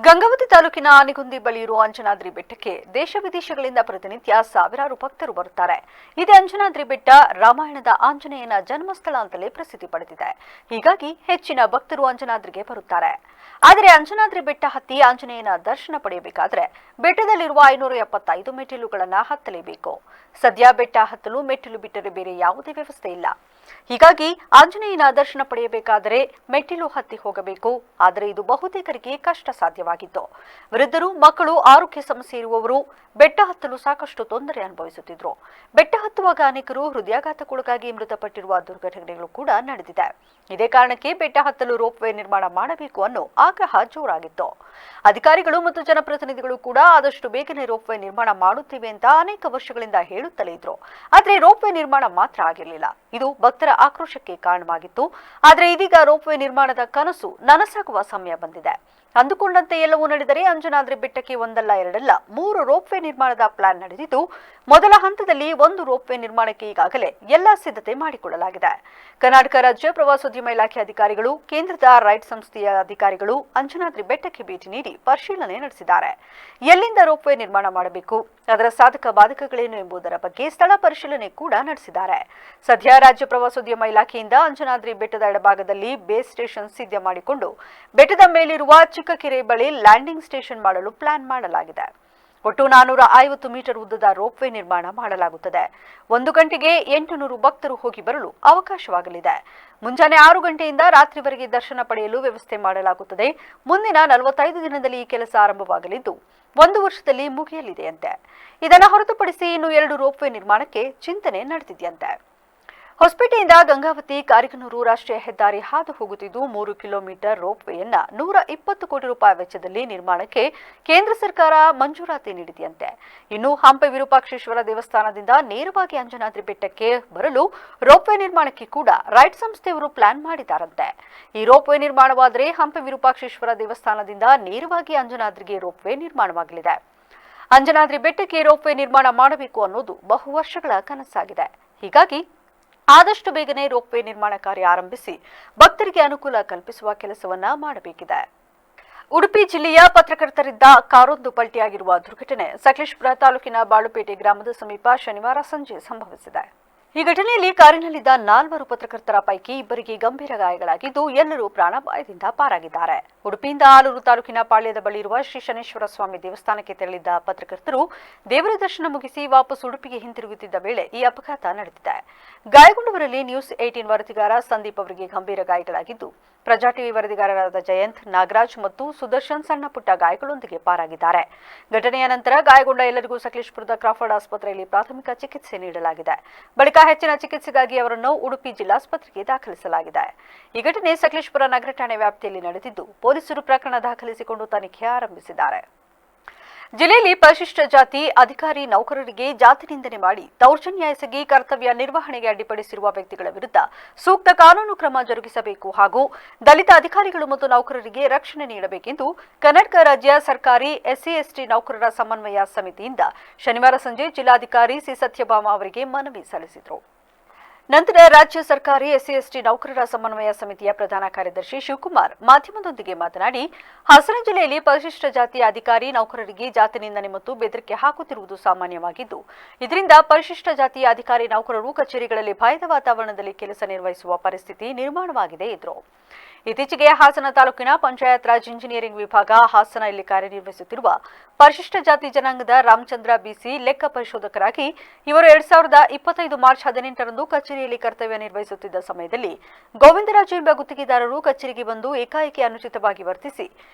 ಗಂಗಾವತಿ ತಾಲೂಕಿನ ಆನೆಗುಂದಿ ಬಳಿ ಇರುವ ಅಂಜನಾದ್ರಿ ಬೆಟ್ಟಕ್ಕೆ ದೇಶ ವಿದೇಶಗಳಿಂದ ಪ್ರತಿನಿತ್ಯ ಸಾವಿರಾರು ಭಕ್ತರು ಬರುತ್ತಾರೆ. ಇದೇ ಅಂಜನಾದ್ರಿ ಬೆಟ್ಟ ರಾಮಾಯಣದ ಆಂಜನೇಯನ ಜನ್ಮಸ್ಥಳ ಅಂತಲೇ ಪ್ರಸಿದ್ಧಿ ಪಡೆದಿದೆ. ಹೀಗಾಗಿ ಹೆಚ್ಚಿನ ಭಕ್ತರು ಅಂಜನಾದ್ರಿಗೆ ಬರುತ್ತಾರೆ. ಆದರೆ ಅಂಜನಾದ್ರಿ ಬೆಟ್ಟ ಹತ್ತಿ ಆಂಜನೇಯನ ದರ್ಶನ ಪಡೆಯಬೇಕಾದ್ರೆ ಬೆಟ್ಟದಲ್ಲಿರುವ 575 ಮೆಟ್ಟಿಲುಗಳನ್ನು ಹತ್ತಲೇಬೇಕು. ಸದ್ಯ ಬೆಟ್ಟ ಹತ್ತಲು ಮೆಟ್ಟಿಲು ಬಿಟ್ಟರೆ ಬೇರೆ ಯಾವುದೇ ವ್ಯವಸ್ಥೆ ಇಲ್ಲ. ಹೀಗಾಗಿ ಆಂಜನೇಯನ ದರ್ಶನ ಪಡೆಯಬೇಕಾದರೆ ಮೆಟ್ಟಿಲು ಹತ್ತಿ ಹೋಗಬೇಕು. ಆದರೆ ಇದು ಬಹುತೇಕರಿಗೆ ಕಷ್ಟ ಸಾಧ್ಯವಾಗಿತ್ತು. ವೃದ್ಧರು, ಮಕ್ಕಳು, ಆರೋಗ್ಯ ಸಮಸ್ಯೆ ಇರುವವರು ಬೆಟ್ಟ ಹತ್ತಲು ಸಾಕಷ್ಟು ತೊಂದರೆ ಅನುಭವಿಸುತ್ತಿದ್ರು. ಬೆಟ್ಟ ಹತ್ತುವಾಗ ಅನೇಕರು ಹೃದಯಾಘಾತಕ್ಕೊಳಗಾಗಿ ಮೃತಪಟ್ಟಿರುವ ದುರ್ಘಟನೆಗಳು ಕೂಡ ನಡೆದಿದೆ. ಇದೇ ಕಾರಣಕ್ಕೆ ಬೆಟ್ಟ ಹತ್ತಲು ರೋಪ್ ವೇ ನಿರ್ಮಾಣ ಮಾಡಬೇಕು ಅನ್ನೋ ಆಗ್ರಹ ಜೋರಾಗಿತ್ತು. ಅಧಿಕಾರಿಗಳು ಮತ್ತು ಜನಪ್ರತಿನಿಧಿಗಳು ಕೂಡ ಆದಷ್ಟು ಬೇಗನೆ ರೋಪ್ ವೇ ನಿರ್ಮಾಣ ಮಾಡುತ್ತೇವೆ ಅಂತ ಅನೇಕ ವರ್ಷಗಳಿಂದ ಹೇಳುತ್ತಲೇ ಇದ್ರು. ಆದರೆ ರೋಪ್ ವೇ ನಿರ್ಮಾಣ ಮಾತ್ರ ಆಗಿರಲಿಲ್ಲ. ಇದು ಭಕ್ತರ ಆಕ್ರೋಶಕ್ಕೆ ಕಾರಣವಾಗಿತ್ತು. ಆದರೆ ಇದೀಗ ರೋಪ್ ವೇ ನಿರ್ಮಾಣದ ಕನಸು ನನಸಾಗುವ ಸಮಯ ಬಂದಿದೆ. ಅಂದುಕೊಂಡಂತೆ ಎಲ್ಲವೂ ನಡೆದರೆ ಅಂಜನಾದ್ರಿ ಬೆಟ್ಟಕ್ಕೆ ಒಂದಲ್ಲ ಎರಡಲ್ಲ 3 ರೋಪ್ ವೇ ನಿರ್ಮಾಣದ ಪ್ಲಾನ್ ನಡೆದಿದ್ದು, ಮೊದಲ ಹಂತದಲ್ಲಿ 1 ರೋಪ್ ವೇ ನಿರ್ಮಾಣಕ್ಕೆ ಈಗಾಗಲೇ ಎಲ್ಲ ಸಿದ್ಧತೆ ಮಾಡಿಕೊಳ್ಳಲಾಗಿದೆ. ಕರ್ನಾಟಕ ರಾಜ್ಯ ಪ್ರವಾಸೋದ್ಯಮ ಇಲಾಖೆ ಅಧಿಕಾರಿಗಳು, ಕೇಂದ್ರದ ರೈಟ್ ಸಂಸ್ಥೆಯ ಅಧಿಕಾರಿಗಳು ಅಂಜನಾದ್ರಿ ಬೆಟ್ಟಕ್ಕೆ ಭೇಟಿ ನೀಡಿ ಪರಿಶೀಲನೆ ನಡೆಸಿದ್ದಾರೆ. ಎಲ್ಲಿಂದ ರೋಪ್ ವೇ ನಿರ್ಮಾಣ ಮಾಡಬೇಕು, ಅದರ ಸಾಧಕ ಬಾಧಕಗಳೇನು ಎಂಬುದರ ಬಗ್ಗೆ ಸ್ಥಳ ಪರಿಶೀಲನೆ ಕೂಡ ನಡೆಸಿದ್ದಾರೆ. ಸದ್ಯ ರಾಜ್ಯ ಪ್ರವಾಸೋದ್ಯಮ ಇಲಾಖೆಯಿಂದ ಅಂಜನಾದ್ರಿ ಬೆಟ್ಟದ ಎಡಭಾಗದಲ್ಲಿ ಬೇಸ್ ಸ್ಟೇಷನ್ ಸಿದ್ಧ ಮಾಡಿಕೊಂಡು ಬೆಟ್ಟದ ಮೇಲಿರುವ ಚಿಕ್ಕಕೆರೆ ಬಳಿ ಲ್ಯಾಂಡಿಂಗ್ ಸ್ಟೇಷನ್ ಮಾಡಲು ಪ್ಲಾನ್ ಮಾಡಲಾಗಿದೆ. ಒಟ್ಟು 450 ಮೀಟರ್ ಉದ್ದದ ರೋಪ್ ವೇ ನಿರ್ಮಾಣ ಮಾಡಲಾಗುತ್ತದೆ. 1 ಗಂಟೆಗೆ 800 ಭಕ್ತರು ಹೋಗಿ ಬರಲು ಅವಕಾಶವಾಗಲಿದೆ. ಮುಂಜಾನೆ 6 ಗಂಟೆಯಿಂದ ರಾತ್ರಿವರೆಗೆ ದರ್ಶನ ಪಡೆಯಲು ವ್ಯವಸ್ಥೆ ಮಾಡಲಾಗುತ್ತದೆ. ಮುಂದಿನ 45 ದಿನದಲ್ಲಿ ಈ ಕೆಲಸ ಆರಂಭವಾಗಲಿದ್ದು 1 ವರ್ಷದಲ್ಲಿ ಮುಗಿಯಲಿದೆಯಂತೆ. ಇದನ್ನು ಹೊರತುಪಡಿಸಿ ಇನ್ನು 2 ರೋಪ್ ವೇ ನಿರ್ಮಾಣಕ್ಕೆ ಚಿಂತನೆ ನಡೆದಿದೆಯಂತೆ. ಹೊಸಪೇಟೆಯಿಂದ ಗಂಗಾವತಿ ಕಾರಿಗನೂರು ರಾಷ್ಟ್ರೀಯ ಹೆದ್ದಾರಿ ಹಾದು ಹೋಗುತ್ತಿದ್ದು 3 ಕಿಲೋಮೀಟರ್ ರೋಪ್ ವೇಯನ್ನ 120 ಕೋಟಿ ರೂಪಾಯಿ ವೆಚ್ಚದಲ್ಲಿ ನಿರ್ಮಾಣಕ್ಕೆ ಕೇಂದ್ರ ಸರ್ಕಾರ ಮಂಜೂರಾತಿ ನೀಡಿದೆಯಂತೆ. ಇನ್ನು ಹಂಪೆ ವಿರೂಪಾಕ್ಷೇಶ್ವರ ದೇವಸ್ಥಾನದಿಂದ ನೇರವಾಗಿ ಅಂಜನಾದ್ರಿ ಬೆಟ್ಟಕ್ಕೆ ಬರಲು ರೋಪ್ ವೇ ನಿರ್ಮಾಣಕ್ಕೆ ಕೂಡ ರೈಟ್ ಸಂಸ್ಥೆಯವರು ಪ್ಲಾನ್ ಮಾಡಿದ್ದಾರಂತೆ. ಈ ರೋಪ್ ವೇ ನಿರ್ಮಾಣವಾದರೆ ಹಂಪೆ ವಿರೂಪಾಕ್ಷೇಶ್ವರ ದೇವಸ್ಥಾನದಿಂದ ನೇರವಾಗಿ ಅಂಜನಾದ್ರಿಗೆ ರೋಪ್ ವೇ ನಿರ್ಮಾಣವಾಗಲಿದೆ. ಅಂಜನಾದ್ರಿ ಬೆಟ್ಟಕ್ಕೆ ರೋಪ್ವೇ ನಿರ್ಮಾಣ ಮಾಡಬೇಕು ಅನ್ನೋದು ಬಹು ವರ್ಷಗಳ ಕನಸಾಗಿದೆ. ಹೀಗಾಗಿ ಆದಷ್ಟು ಬೇಗನೆ ರೋಪ್ವೇ ನಿರ್ಮಾಣ ಕಾರ್ಯ ಆರಂಭಿಸಿ ಭಕ್ತರಿಗೆ ಅನುಕೂಲ ಕಲ್ಪಿಸುವ ಕೆಲಸವನ್ನ ಮಾಡಬೇಕಿದೆ. ಉಡುಪಿ ಜಿಲ್ಲೆಯ ಪತ್ರಕರ್ತರಿದ್ದ ಕಾರೊಂದು ಪಲ್ಟಿಯಾಗಿರುವ ದುರ್ಘಟನೆ ಸಕಲೇಶಪುರ ತಾಲೂಕಿನ ಬಾಳುಪೇಟೆ ಗ್ರಾಮದ ಸಮೀಪ ಶನಿವಾರ ಸಂಜೆ ಸಂಭವಿಸಿದೆ. ಈ ಘಟನೆಯಲ್ಲಿ ಕಾರಿನಲ್ಲಿದ್ದ 4 ಪತ್ರಕರ್ತರ ಪೈಕಿ ಇಬ್ಬರಿಗೆ ಗಂಭೀರ ಗಾಯಗಳಾಗಿದ್ದು ಎಲ್ಲರೂ ಪ್ರಾಣಾಪಾಯದಿಂದ ಪಾರಾಗಿದ್ದಾರೆ. ಉಡುಪಿಯಿಂದ ಆಲೂರು ತಾಲೂಕಿನ ಪಾಳ್ಯದ ಬಳಿ ಇರುವ ಶ್ರೀ ಶನೇಶ್ವರ ಸ್ವಾಮಿ ದೇವಸ್ಥಾನಕ್ಕೆ ತೆರಳಿದ್ದ ಪತ್ರಕರ್ತರು ದೇವರ ದರ್ಶನ ಮುಗಿಸಿ ವಾಪಸ್ ಉಡುಪಿಗೆ ಹಿಂತಿರುಗುತ್ತಿದ್ದ ವೇಳೆ ಈ ಅಪಘಾತ ನಡೆದಿದೆ. ಗಾಯಗೊಂಡವರಲ್ಲಿ ನ್ಯೂಸ್ 18 ವರದಿಗಾರ ಸಂದೀಪ್ ಅವರಿಗೆ ಗಂಭೀರ ಗಾಯಗಳಾಗಿದ್ದು, ಪ್ರಜಾ ಟಿವಿ ವರದಿಗಾರರಾದ ಜಯಂತ್, ನಾಗರಾಜ್ ಮತ್ತು ಸುದರ್ಶನ್ ಸಣ್ಣ ಪುಟ್ಟ ಗಾಯಗಳೊಂದಿಗೆ ಪಾರಾಗಿದ್ದಾರೆ. ಘಟನೆಯ ನಂತರ ಗಾಯಗೊಂಡ ಎಲ್ಲರಿಗೂ ಸಕಲೇಶಪುರದ ಕ್ರಾಫರ್ಡ್ ಆಸ್ಪತ್ರೆಯಲ್ಲಿ ಪ್ರಾಥಮಿಕ ಚಿಕಿತ್ಸೆ ನೀಡಲಾಗಿದೆ. ಬಳಿಕ ಹೆಚ್ಚಿನ ಚಿಕಿತ್ಸೆಗಾಗಿ ಅವರನ್ನು ಉಡುಪಿ ಜಿಲ್ಲಾಸ್ಪತ್ರೆಗೆ ದಾಖಲಿಸಲಾಗಿದೆ. ಈ ಘಟನೆ ಸಕಲೇಶಪುರ ನಗರ ಠಾಣೆ ವ್ಯಾಪ್ತಿಯಲ್ಲಿ ನಡೆದಿದ್ದು, ಪೊಲೀಸರು ಪ್ರಕರಣ ದಾಖಲಿಸಿಕೊಂಡು ತನಿಖೆ ಆರಂಭಿಸಿದ್ದಾರೆ. ಜಿಲ್ಲೆಯಲ್ಲಿ ಪರಿಶಿಷ್ಟ ಜಾತಿ ಅಧಿಕಾರಿ ನೌಕರರಿಗೆ ಜಾತಿ ನಿಂದನೆ ಮಾಡಿ ದೌರ್ಜನ್ಯ ಎಸಗಿ ಕರ್ತವ್ಯ ನಿರ್ವಹಣೆಗೆ ಅಡ್ಡಿಪಡಿಸಿರುವ ವ್ಯಕ್ತಿಗಳ ವಿರುದ್ಧ ಸೂಕ್ತ ಕಾನೂನು ಕ್ರಮ ಜರುಗಿಸಬೇಕು ಹಾಗೂ ದಲಿತ ಅಧಿಕಾರಿಗಳು ಮತ್ತು ನೌಕರರಿಗೆ ರಕ್ಷಣೆ ನೀಡಬೇಕೆಂದು ಕರ್ನಾಟಕ ರಾಜ್ಯ ಸರ್ಕಾರಿ ಎಸ್ಸಿ/ಎಸ್ಟಿ ನೌಕರರ ಸಮನ್ವಯ ಸಮಿತಿಯಿಂದ ಶನಿವಾರ ಸಂಜೆ ಜಿಲ್ಲಾಧಿಕಾರಿ ಸಿ ಸತ್ಯಭಾಮ ಅವರಿಗೆ ಮನವಿ ಸಲ್ಲಿಸಿದರು. ನಂತರ ರಾಜ್ಯ ಸರ್ಕಾರಿ ಎಸ್ಸಿ/ಎಸ್ಟಿ ನೌಕರರ ಸಮನ್ವಯ ಸಮಿತಿಯ ಪ್ರಧಾನ ಕಾರ್ಯದರ್ಶಿ ಶಿವಕುಮಾರ್ ಮಾಧ್ಯಮದೊಂದಿಗೆ ಮಾತನಾಡಿ, ಹಾಸನ ಜಿಲ್ಲೆಯಲ್ಲಿ ಪರಿಶಿಷ್ಟ ಜಾತಿಯ ಅಧಿಕಾರಿ ನೌಕರರಿಗೆ ಜಾತಿ ನಿಂದನೆ ಮತ್ತು ಬೆದರಿಕೆ ಹಾಕುತ್ತಿರುವುದು ಸಾಮಾನ್ಯವಾಗಿದ್ದು, ಇದರಿಂದ ಪರಿಶಿಷ್ಟ ಜಾತಿಯ ಅಧಿಕಾರಿ ನೌಕರರು ಕಚೇರಿಗಳಲ್ಲಿ ಭಯದ ವಾತಾವರಣದಲ್ಲಿ ಕೆಲಸ ನಿರ್ವಹಿಸುವ ಪರಿಸ್ಥಿತಿ ನಿರ್ಮಾಣವಾಗಿದೆ ಎಂದರು. ಇತ್ತೀಚೆಗೆ ಹಾಸನ ತಾಲೂಕಿನ ಪಂಚಾಯತ್ ರಾಜ್ ಇಂಜಿನಿಯರಿಂಗ್ ವಿಭಾಗ ಹಾಸನ ಇಲ್ಲಿ ಕಾರ್ಯನಿರ್ವಹಿಸುತ್ತಿರುವ ಪರಿಶಿಷ್ಟ ಜಾತಿ ಜನಾಂಗದ ರಾಮಚಂದ್ರ ಬಿಸಿ ಲೆಕ್ಕ ಪರಿಶೋಧಕರಾಗಿ ಇವರು 2025 ಮಾರ್ಚ್ 18ರಂದು ಕಚೇರಿಯಲ್ಲಿ ಕರ್ತವ್ಯ ನಿರ್ವಹಿಸುತ್ತಿದ್ದ ಸಮಯದಲ್ಲಿ ಗೋವಿಂದರಾಜು ಎಂಬ ಗುತ್ತಿಗೆದಾರರು ಕಚೇರಿಗೆ ಬಂದು ಏಕಾಏಕಿ ಅನುಚಿತವಾಗಿ ವರ್ತಿಸಿ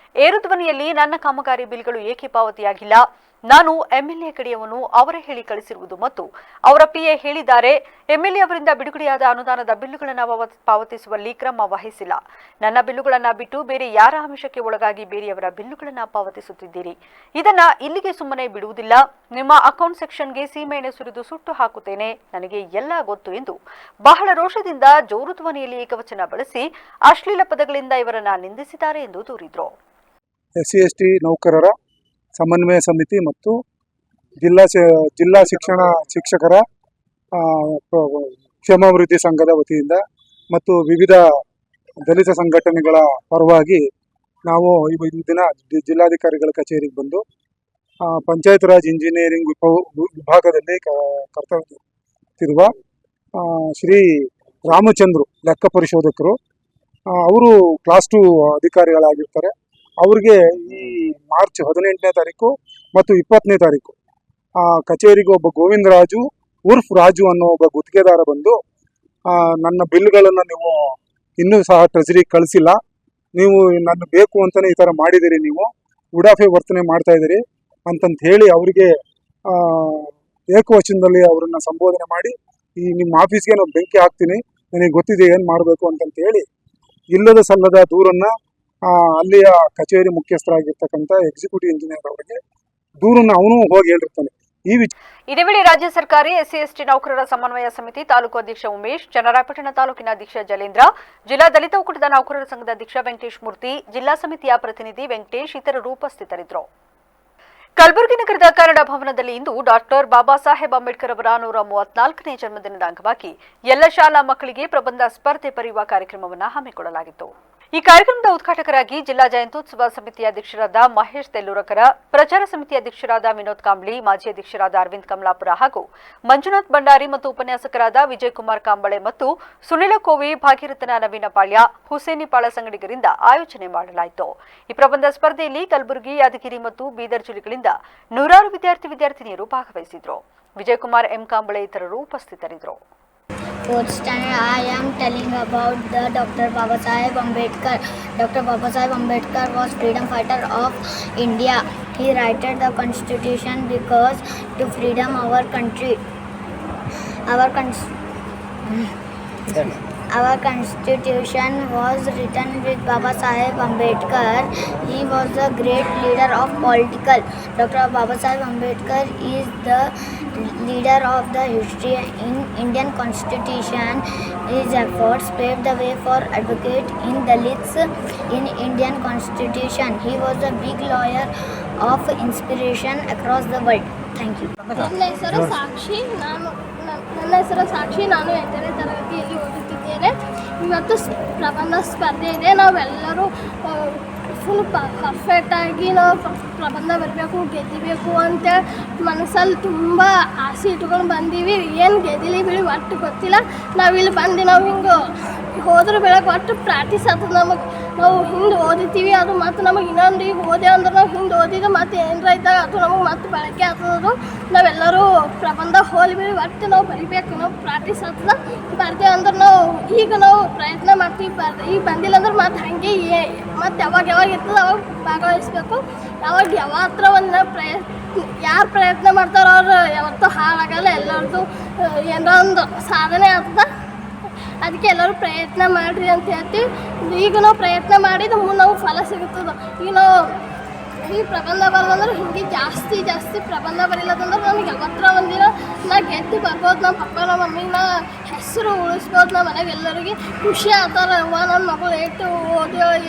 ಏರು ಧ್ವನಿಯಲ್ಲಿ ನನ್ನ ಕಾಮಗಾರಿ ಬಿಲ್ಗಳು ಏಕೆ ಪಾವತಿಯಾಗಿಲ್ಲ, ನಾನು ಎಂಎಲ್ಎ ಕಡೆಯವನು, ಅವರೇ ಹೇಳಿ ಕಳಿಸಿರುವುದು ಮತ್ತು ಅವರ ಪಿಎ ಹೇಳಿದ್ದಾರೆ, ಎಂಎಲ್ಎ ಅವರಿಂದ ಬಿಡುಗಡೆಯಾದ ಅನುದಾನದ ಬಿಲ್ಲುಗಳನ್ನು ಪಾವತಿಸುವಲ್ಲಿ ಕ್ರಮ ವಹಿಸಿಲ್ಲ, ನನ್ನ ಬಿಲ್ಲುಗಳನ್ನು ಬಿಟ್ಟು ಬೇರೆ ಯಾರ ಆಮಿಷಕ್ಕೆ ಒಳಗಾಗಿ ಬೇರೆಯವರ ಬಿಲ್ಲುಗಳನ್ನು ಪಾವತಿಸುತ್ತಿದ್ದೀರಿ, ಇದನ್ನ ಇಲ್ಲಿಗೆ ಸುಮ್ಮನೆ ಬಿಡುವುದಿಲ್ಲ, ನಿಮ್ಮ ಅಕೌಂಟ್ ಸೆಕ್ಷನ್ಗೆ ಸೀಮೆಎಣ್ಣೆ ಸುರಿದು ಸುಟ್ಟು ಹಾಕುತ್ತೇನೆ, ನನಗೆ ಎಲ್ಲ ಗೊತ್ತು ಎಂದು ಬಹಳ ರೋಷದಿಂದ ಜೋರು ಧ್ವನಿಯಲ್ಲಿ ಏಕವಚನ ಬಳಸಿ ಅಶ್ಲೀಲ ಪದಗಳಿಂದ ಇವರನ್ನ ನಿಂದಿಸಿದ್ದಾರೆ ಎಂದು ದೂರಿದ್ರು. ಎಸ್ಸಿ/ಎಸ್ಟಿ ನೌಕರರ ಸಮನ್ವಯ ಸಮಿತಿ ಮತ್ತು ಜಿಲ್ಲಾ ಶಿಕ್ಷಕರ ಕ್ಷೇಮಾಭಿವೃದ್ಧಿ ಸಂಘದ ವತಿಯಿಂದ ಮತ್ತು ವಿವಿಧ ದಲಿತ ಸಂಘಟನೆಗಳ ಪರವಾಗಿ ನಾವು ಈ ದಿನ ಜಿಲ್ಲಾಧಿಕಾರಿಗಳ ಕಚೇರಿಗೆ ಬಂದು ಪಂಚಾಯತ್ ರಾಜ್ ಇಂಜಿನಿಯರಿಂಗ್ ವಿಭಾಗದಲ್ಲಿ ಕರ್ತವ್ಯವಿರುವ ಶ್ರೀ ರಾಮಚಂದ್ರು ಲೆಕ್ಕ ಪರಿಶೋಧಕರು, ಅವರು ಕ್ಲಾಸ್ 2 ಅಧಿಕಾರಿಗಳಾಗಿರ್ತಾರೆ. ಅವ್ರಿಗೆ ಈ ಮಾರ್ಚ್ 18ನೇ ತಾರೀಕು ಮತ್ತು 20ನೇ ತಾರೀಕು ಕಚೇರಿಗೆ ಒಬ್ಬ ಗೋವಿಂದರಾಜು ಉರ್ಫ್ ರಾಜು ಅನ್ನೋ ಒಬ್ಬ ಗುತ್ತಿಗೆದಾರ ಬಂದು ನನ್ನ ಬಿಲ್ಗಳನ್ನು ನೀವು ಇನ್ನೂ ಸಹ ಟ್ರೆಜರಿಗೆ ಕಳಿಸಿಲ್ಲ, ನೀವು ನನ್ನ ಬೇಕು ಅಂತಲೇ ಈ ಥರ ಮಾಡಿದ್ದೀರಿ, ನೀವು ಉಡಾಫೆ ವರ್ತನೆ ಮಾಡ್ತಾ ಇದ್ದೀರಿ ಅಂತಂತ ಹೇಳಿ ಅವರಿಗೆ ಏಕವಚನದಲ್ಲಿ ಅವರನ್ನು ಸಂಬೋಧನೆ ಮಾಡಿ, ಈ ನಿಮ್ಮ ಆಫೀಸ್ಗೆ ನಾನು ಬೆಂಕಿ ಹಾಕ್ತೀನಿ, ನನಗೆ ಗೊತ್ತಿದೆ ಏನು ಮಾಡಬೇಕು ಅಂತಂತ ಹೇಳಿ ಇಲ್ಲದ ಸಲ್ಲದ ದೂರನ್ನು ಅಲ್ಲಿಯ ಕಚೇರಿ ಮುಖ್ಯಸ್ಥರಾಗಿರ್ತಕ್ಕಂಥ ಎಕ್ಸಿಕ್ಯೂಟಿವ್ ಇಂಜಿನಿಯರ್ ಅವರಿಗೆ ದೂರನ್ನು ಅವನು ಹೋಗಿ ಹೇಳಿರ್ತಾನೆ. ಇದೇ ವೇಳೆ ರಾಜ್ಯ ಸರ್ಕಾರಿ ಎಸ್ಸಿ/ಎಸ್ಟಿ ನೌಕರರ ಸಮನ್ವಯ ಸಮಿತಿ ತಾಲೂಕು ಅಧ್ಯಕ್ಷ ಉಮೇಶ್, ಚನ್ನರಾಯಪಟ್ಟಣ ತಾಲೂಕಿನ ಅಧ್ಯಕ್ಷ ಜಲೇಂದ್ರ, ಜಿಲ್ಲಾ ದಲಿತ ಒಕ್ಕೂಟದ ನೌಕರರ ಸಂಘದ ಅಧ್ಯಕ್ಷ ವೆಂಕಟೇಶ್ ಮೂರ್ತಿ, ಜಿಲ್ಲಾ ಸಮಿತಿಯ ಪ್ರತಿನಿಧಿ ವೆಂಕಟೇಶ್ ಇತರರು ಉಪಸ್ಥಿತರಿದ್ದರು. ಕಲಬುರಗಿ ನಗರದ ಕನ್ನಡ ಭವನದಲ್ಲಿ ಇಂದು ಡಾಕ್ಟರ್ ಬಾಬಾ ಸಾಹೇಬ್ ಅಂಬೇಡ್ಕರ್ ಅವರ 134ನೇ ಜನ್ಮದಿನದ ಅಂಗವಾಗಿ ಎಲ್ಲ ಶಾಲಾ ಮಕ್ಕಳಿಗೆ ಪ್ರಬಂಧ ಸ್ಪರ್ಧೆ ಬರೆಯುವ ಕಾರ್ಯಕ್ರಮವನ್ನು ಹಮ್ಮಿಕೊಳ್ಳಲಾಗಿತ್ತು. ಈ ಕಾರ್ಯಕ್ರಮದ ಉದ್ಘಾಟಕರಾಗಿ ಜಿಲ್ಲಾ ಜಯಂತ್ಯೋತ್ಸವ ಸಮಿತಿಯ ಅಧ್ಯಕ್ಷರಾದ ಮಹೇಶ್ ತೆಲ್ಲೂರಕರ, ಪ್ರಚಾರ ಸಮಿತಿ ಅಧ್ಯಕ್ಷರಾದ ವಿನೋದ್ ಕಾಂಬ್ಳಿ, ಮಾಜಿ ಅಧ್ಯಕ್ಷರಾದ ಅರವಿಂದ್ ಕಮಲಾಪುರ ಹಾಗೂ ಮಂಜುನಾಥ್ ಭಂಡಾರಿ ಮತ್ತು ಉಪನ್ಯಾಸಕರಾದ ವಿಜಯ್ ಕುಮಾರ್ ಕಾಂಬಳೆ ಮತ್ತು ಸುನಿಲ ಕೋವಿ, ಭಾಗೀರಥನ ನವೀನ ಪಾಳ್ಯ, ಹುಸೇನಿಪಾಳ ಸಂಗಡಿಗರಿಂದ ಆಯೋಜನೆ ಮಾಡಲಾಯಿತು. ಈ ಪ್ರಬಂಧ ಸ್ಪರ್ಧೆಯಲ್ಲಿ ಕಲಬುರಗಿ, ಯಾದಗಿರಿ ಮತ್ತು ಬೀದರ್ ಜಿಲ್ಲೆಗಳಿಂದ 100 ವಿದ್ಯಾರ್ಥಿನಿಯರು ಭಾಗವಹಿಸಿದ್ರು. ವಿಜಯ್ ಕುಮಾರ್ ಎಂ ಕಾಂಬಳೆ ಇತರರು ಉಪಸ್ಥಿತರಿದ್ದರು. 4th standard, I am telling about the Dr. Baba Saheb Ambedkar. Dr. Baba Saheb Ambedkar was freedom fighter of India. He wrote the constitution because to freedom our country. Our constitution was written with Baba Saheb Ambedkar. He was the great leader of political. Dr. Baba Saheb Ambedkar is the leader of the history in Indian constitution. His efforts paved the way for advocate in Dalits in Indian constitution. He was a big lawyer of inspiration across the world. Thank you. ನನ್ನ ಹೆಸರು ಸಾಕ್ಷಿ. ನನ್ನ ಹೆಸರು ಸಾಕ್ಷಿ. ನಾನು 8ನೇ ತರಗತಿಯಲ್ಲಿ ಓದುತ್ತಿದ್ದೇನೆ. ಇವತ್ತು ಪ್ರಬಂಧ ಸ್ಪರ್ಧೆ ಇದೆ. ನಾವೆಲ್ಲರೂ ಫುಲ್ ಪರ್ಫೆಕ್ಟಾಗಿ ನಾವು ಪ್ರಬಂಧ ಬರಬೇಕು, ಗೆಲ್ಲಬೇಕು ಅಂತ ಮನಸ್ಸಲ್ಲಿ ತುಂಬ ಆಸೆ ಇಟ್ಕೊಂಡು ಬಂದೀವಿ. ಏನು ಗೆದ್ದಿಲಿ ಬಿಡಿ ಒಟ್ಟು ಗೊತ್ತಿಲ್ಲ. ನಾವಿಲ್ಲಿ ಬಂದು ನಾವು ಹಿಂಗೆ ಹೋದ್ರೆ ಬೆಳಗ್ಗೆ ಒಟ್ಟು ಪ್ರಾಕ್ಟೀಸ್ ಆಗ್ತದೆ ನಮಗೆ. ನಾವು ಹಿಂದೆ ಓದಿತೀವಿ, ಅದು ಮತ್ತು ನಮಗೆ ಇನ್ನೊಂದು ಈಗ ಓದೆ ಅಂದ್ರೆ ನಾವು ಹಿಂದೆ ಓದಿದ್ದು ಮತ್ತು ಏನರ ಇದ್ದಾಗ ಅದು ನಮಗೆ ಮತ್ತೆ ಬಳಕೆ ಆಗ್ತದದು. ನಾವೆಲ್ಲರೂ ಪ್ರಬಂಧ ಹೋಲಿ ಬಿಡಿ ಒಟ್ಟು ನಾವು ಬರಿಬೇಕು. ನಾವು ಪ್ರಾಕ್ಟೀಸ್ ಆಗ್ತದೆ ಬರ್ತೀವಿ ಅಂದ್ರೆ ನಾವು ಪ್ರಯತ್ನ ಮಾಡ್ತೀವಿ. ಈಗ ಬಂದಿಲ್ಲ ಅಂದ್ರೆ ಮತ್ತೆ ಹಾಗೆ ಮತ್ತು ಯಾವಾಗ ಇರ್ತದೆ ಅವಾಗ ಭಾಗವಹಿಸ್ಬೇಕು. ಯಾವತ್ತರ ಒಂದು ಯಾರು ಪ್ರಯತ್ನ ಮಾಡ್ತಾರೋ ಅವ್ರು ಯಾವತ್ತೂ ಹಾಳಾಗಲ್ಲ. ಎಲ್ಲರದ್ದು ಏನೋ ಒಂದು ಸಾಧನೆ ಆಗ್ತದೆ. ಅದಕ್ಕೆ ಎಲ್ಲರೂ ಪ್ರಯತ್ನ ಮಾಡಿರಿ ಅಂತ ಹೇಳ್ತೀವಿ. ಈಗ ನಾವು ಪ್ರಯತ್ನ ಮಾಡಿದ ಮುಂದೆ ನಾವು ಫಲ ಸಿಗುತ್ತದೆ. ಈಗ ನಾವು ಈ ಪ್ರಬಂಧ ಬರೋದಂದ್ರೆ ಹಿಂಗೆ ಜಾಸ್ತಿ ಪ್ರಬಂಧ ಬರೀಲದಂದ್ರೆ ನಮಗೆ ಯಾವತ್ತರ ಒಂದಿನ ನಾ ಗೆದ್ದು ಬರ್ಬೋದು. ನಮ್ಮ ಪಪ್ಪ ನಮ್ಮ ಮಮ್ಮಿನ ಹೆಸರು ಉಳಿಸ್ಬೋದು. ನಮ್ಮ ಮನೆಗೆ ಎಲ್ಲರಿಗೆ ಖುಷಿ ಆಗ್ತಾರೆ. ನನ್ನ ಮಗಳು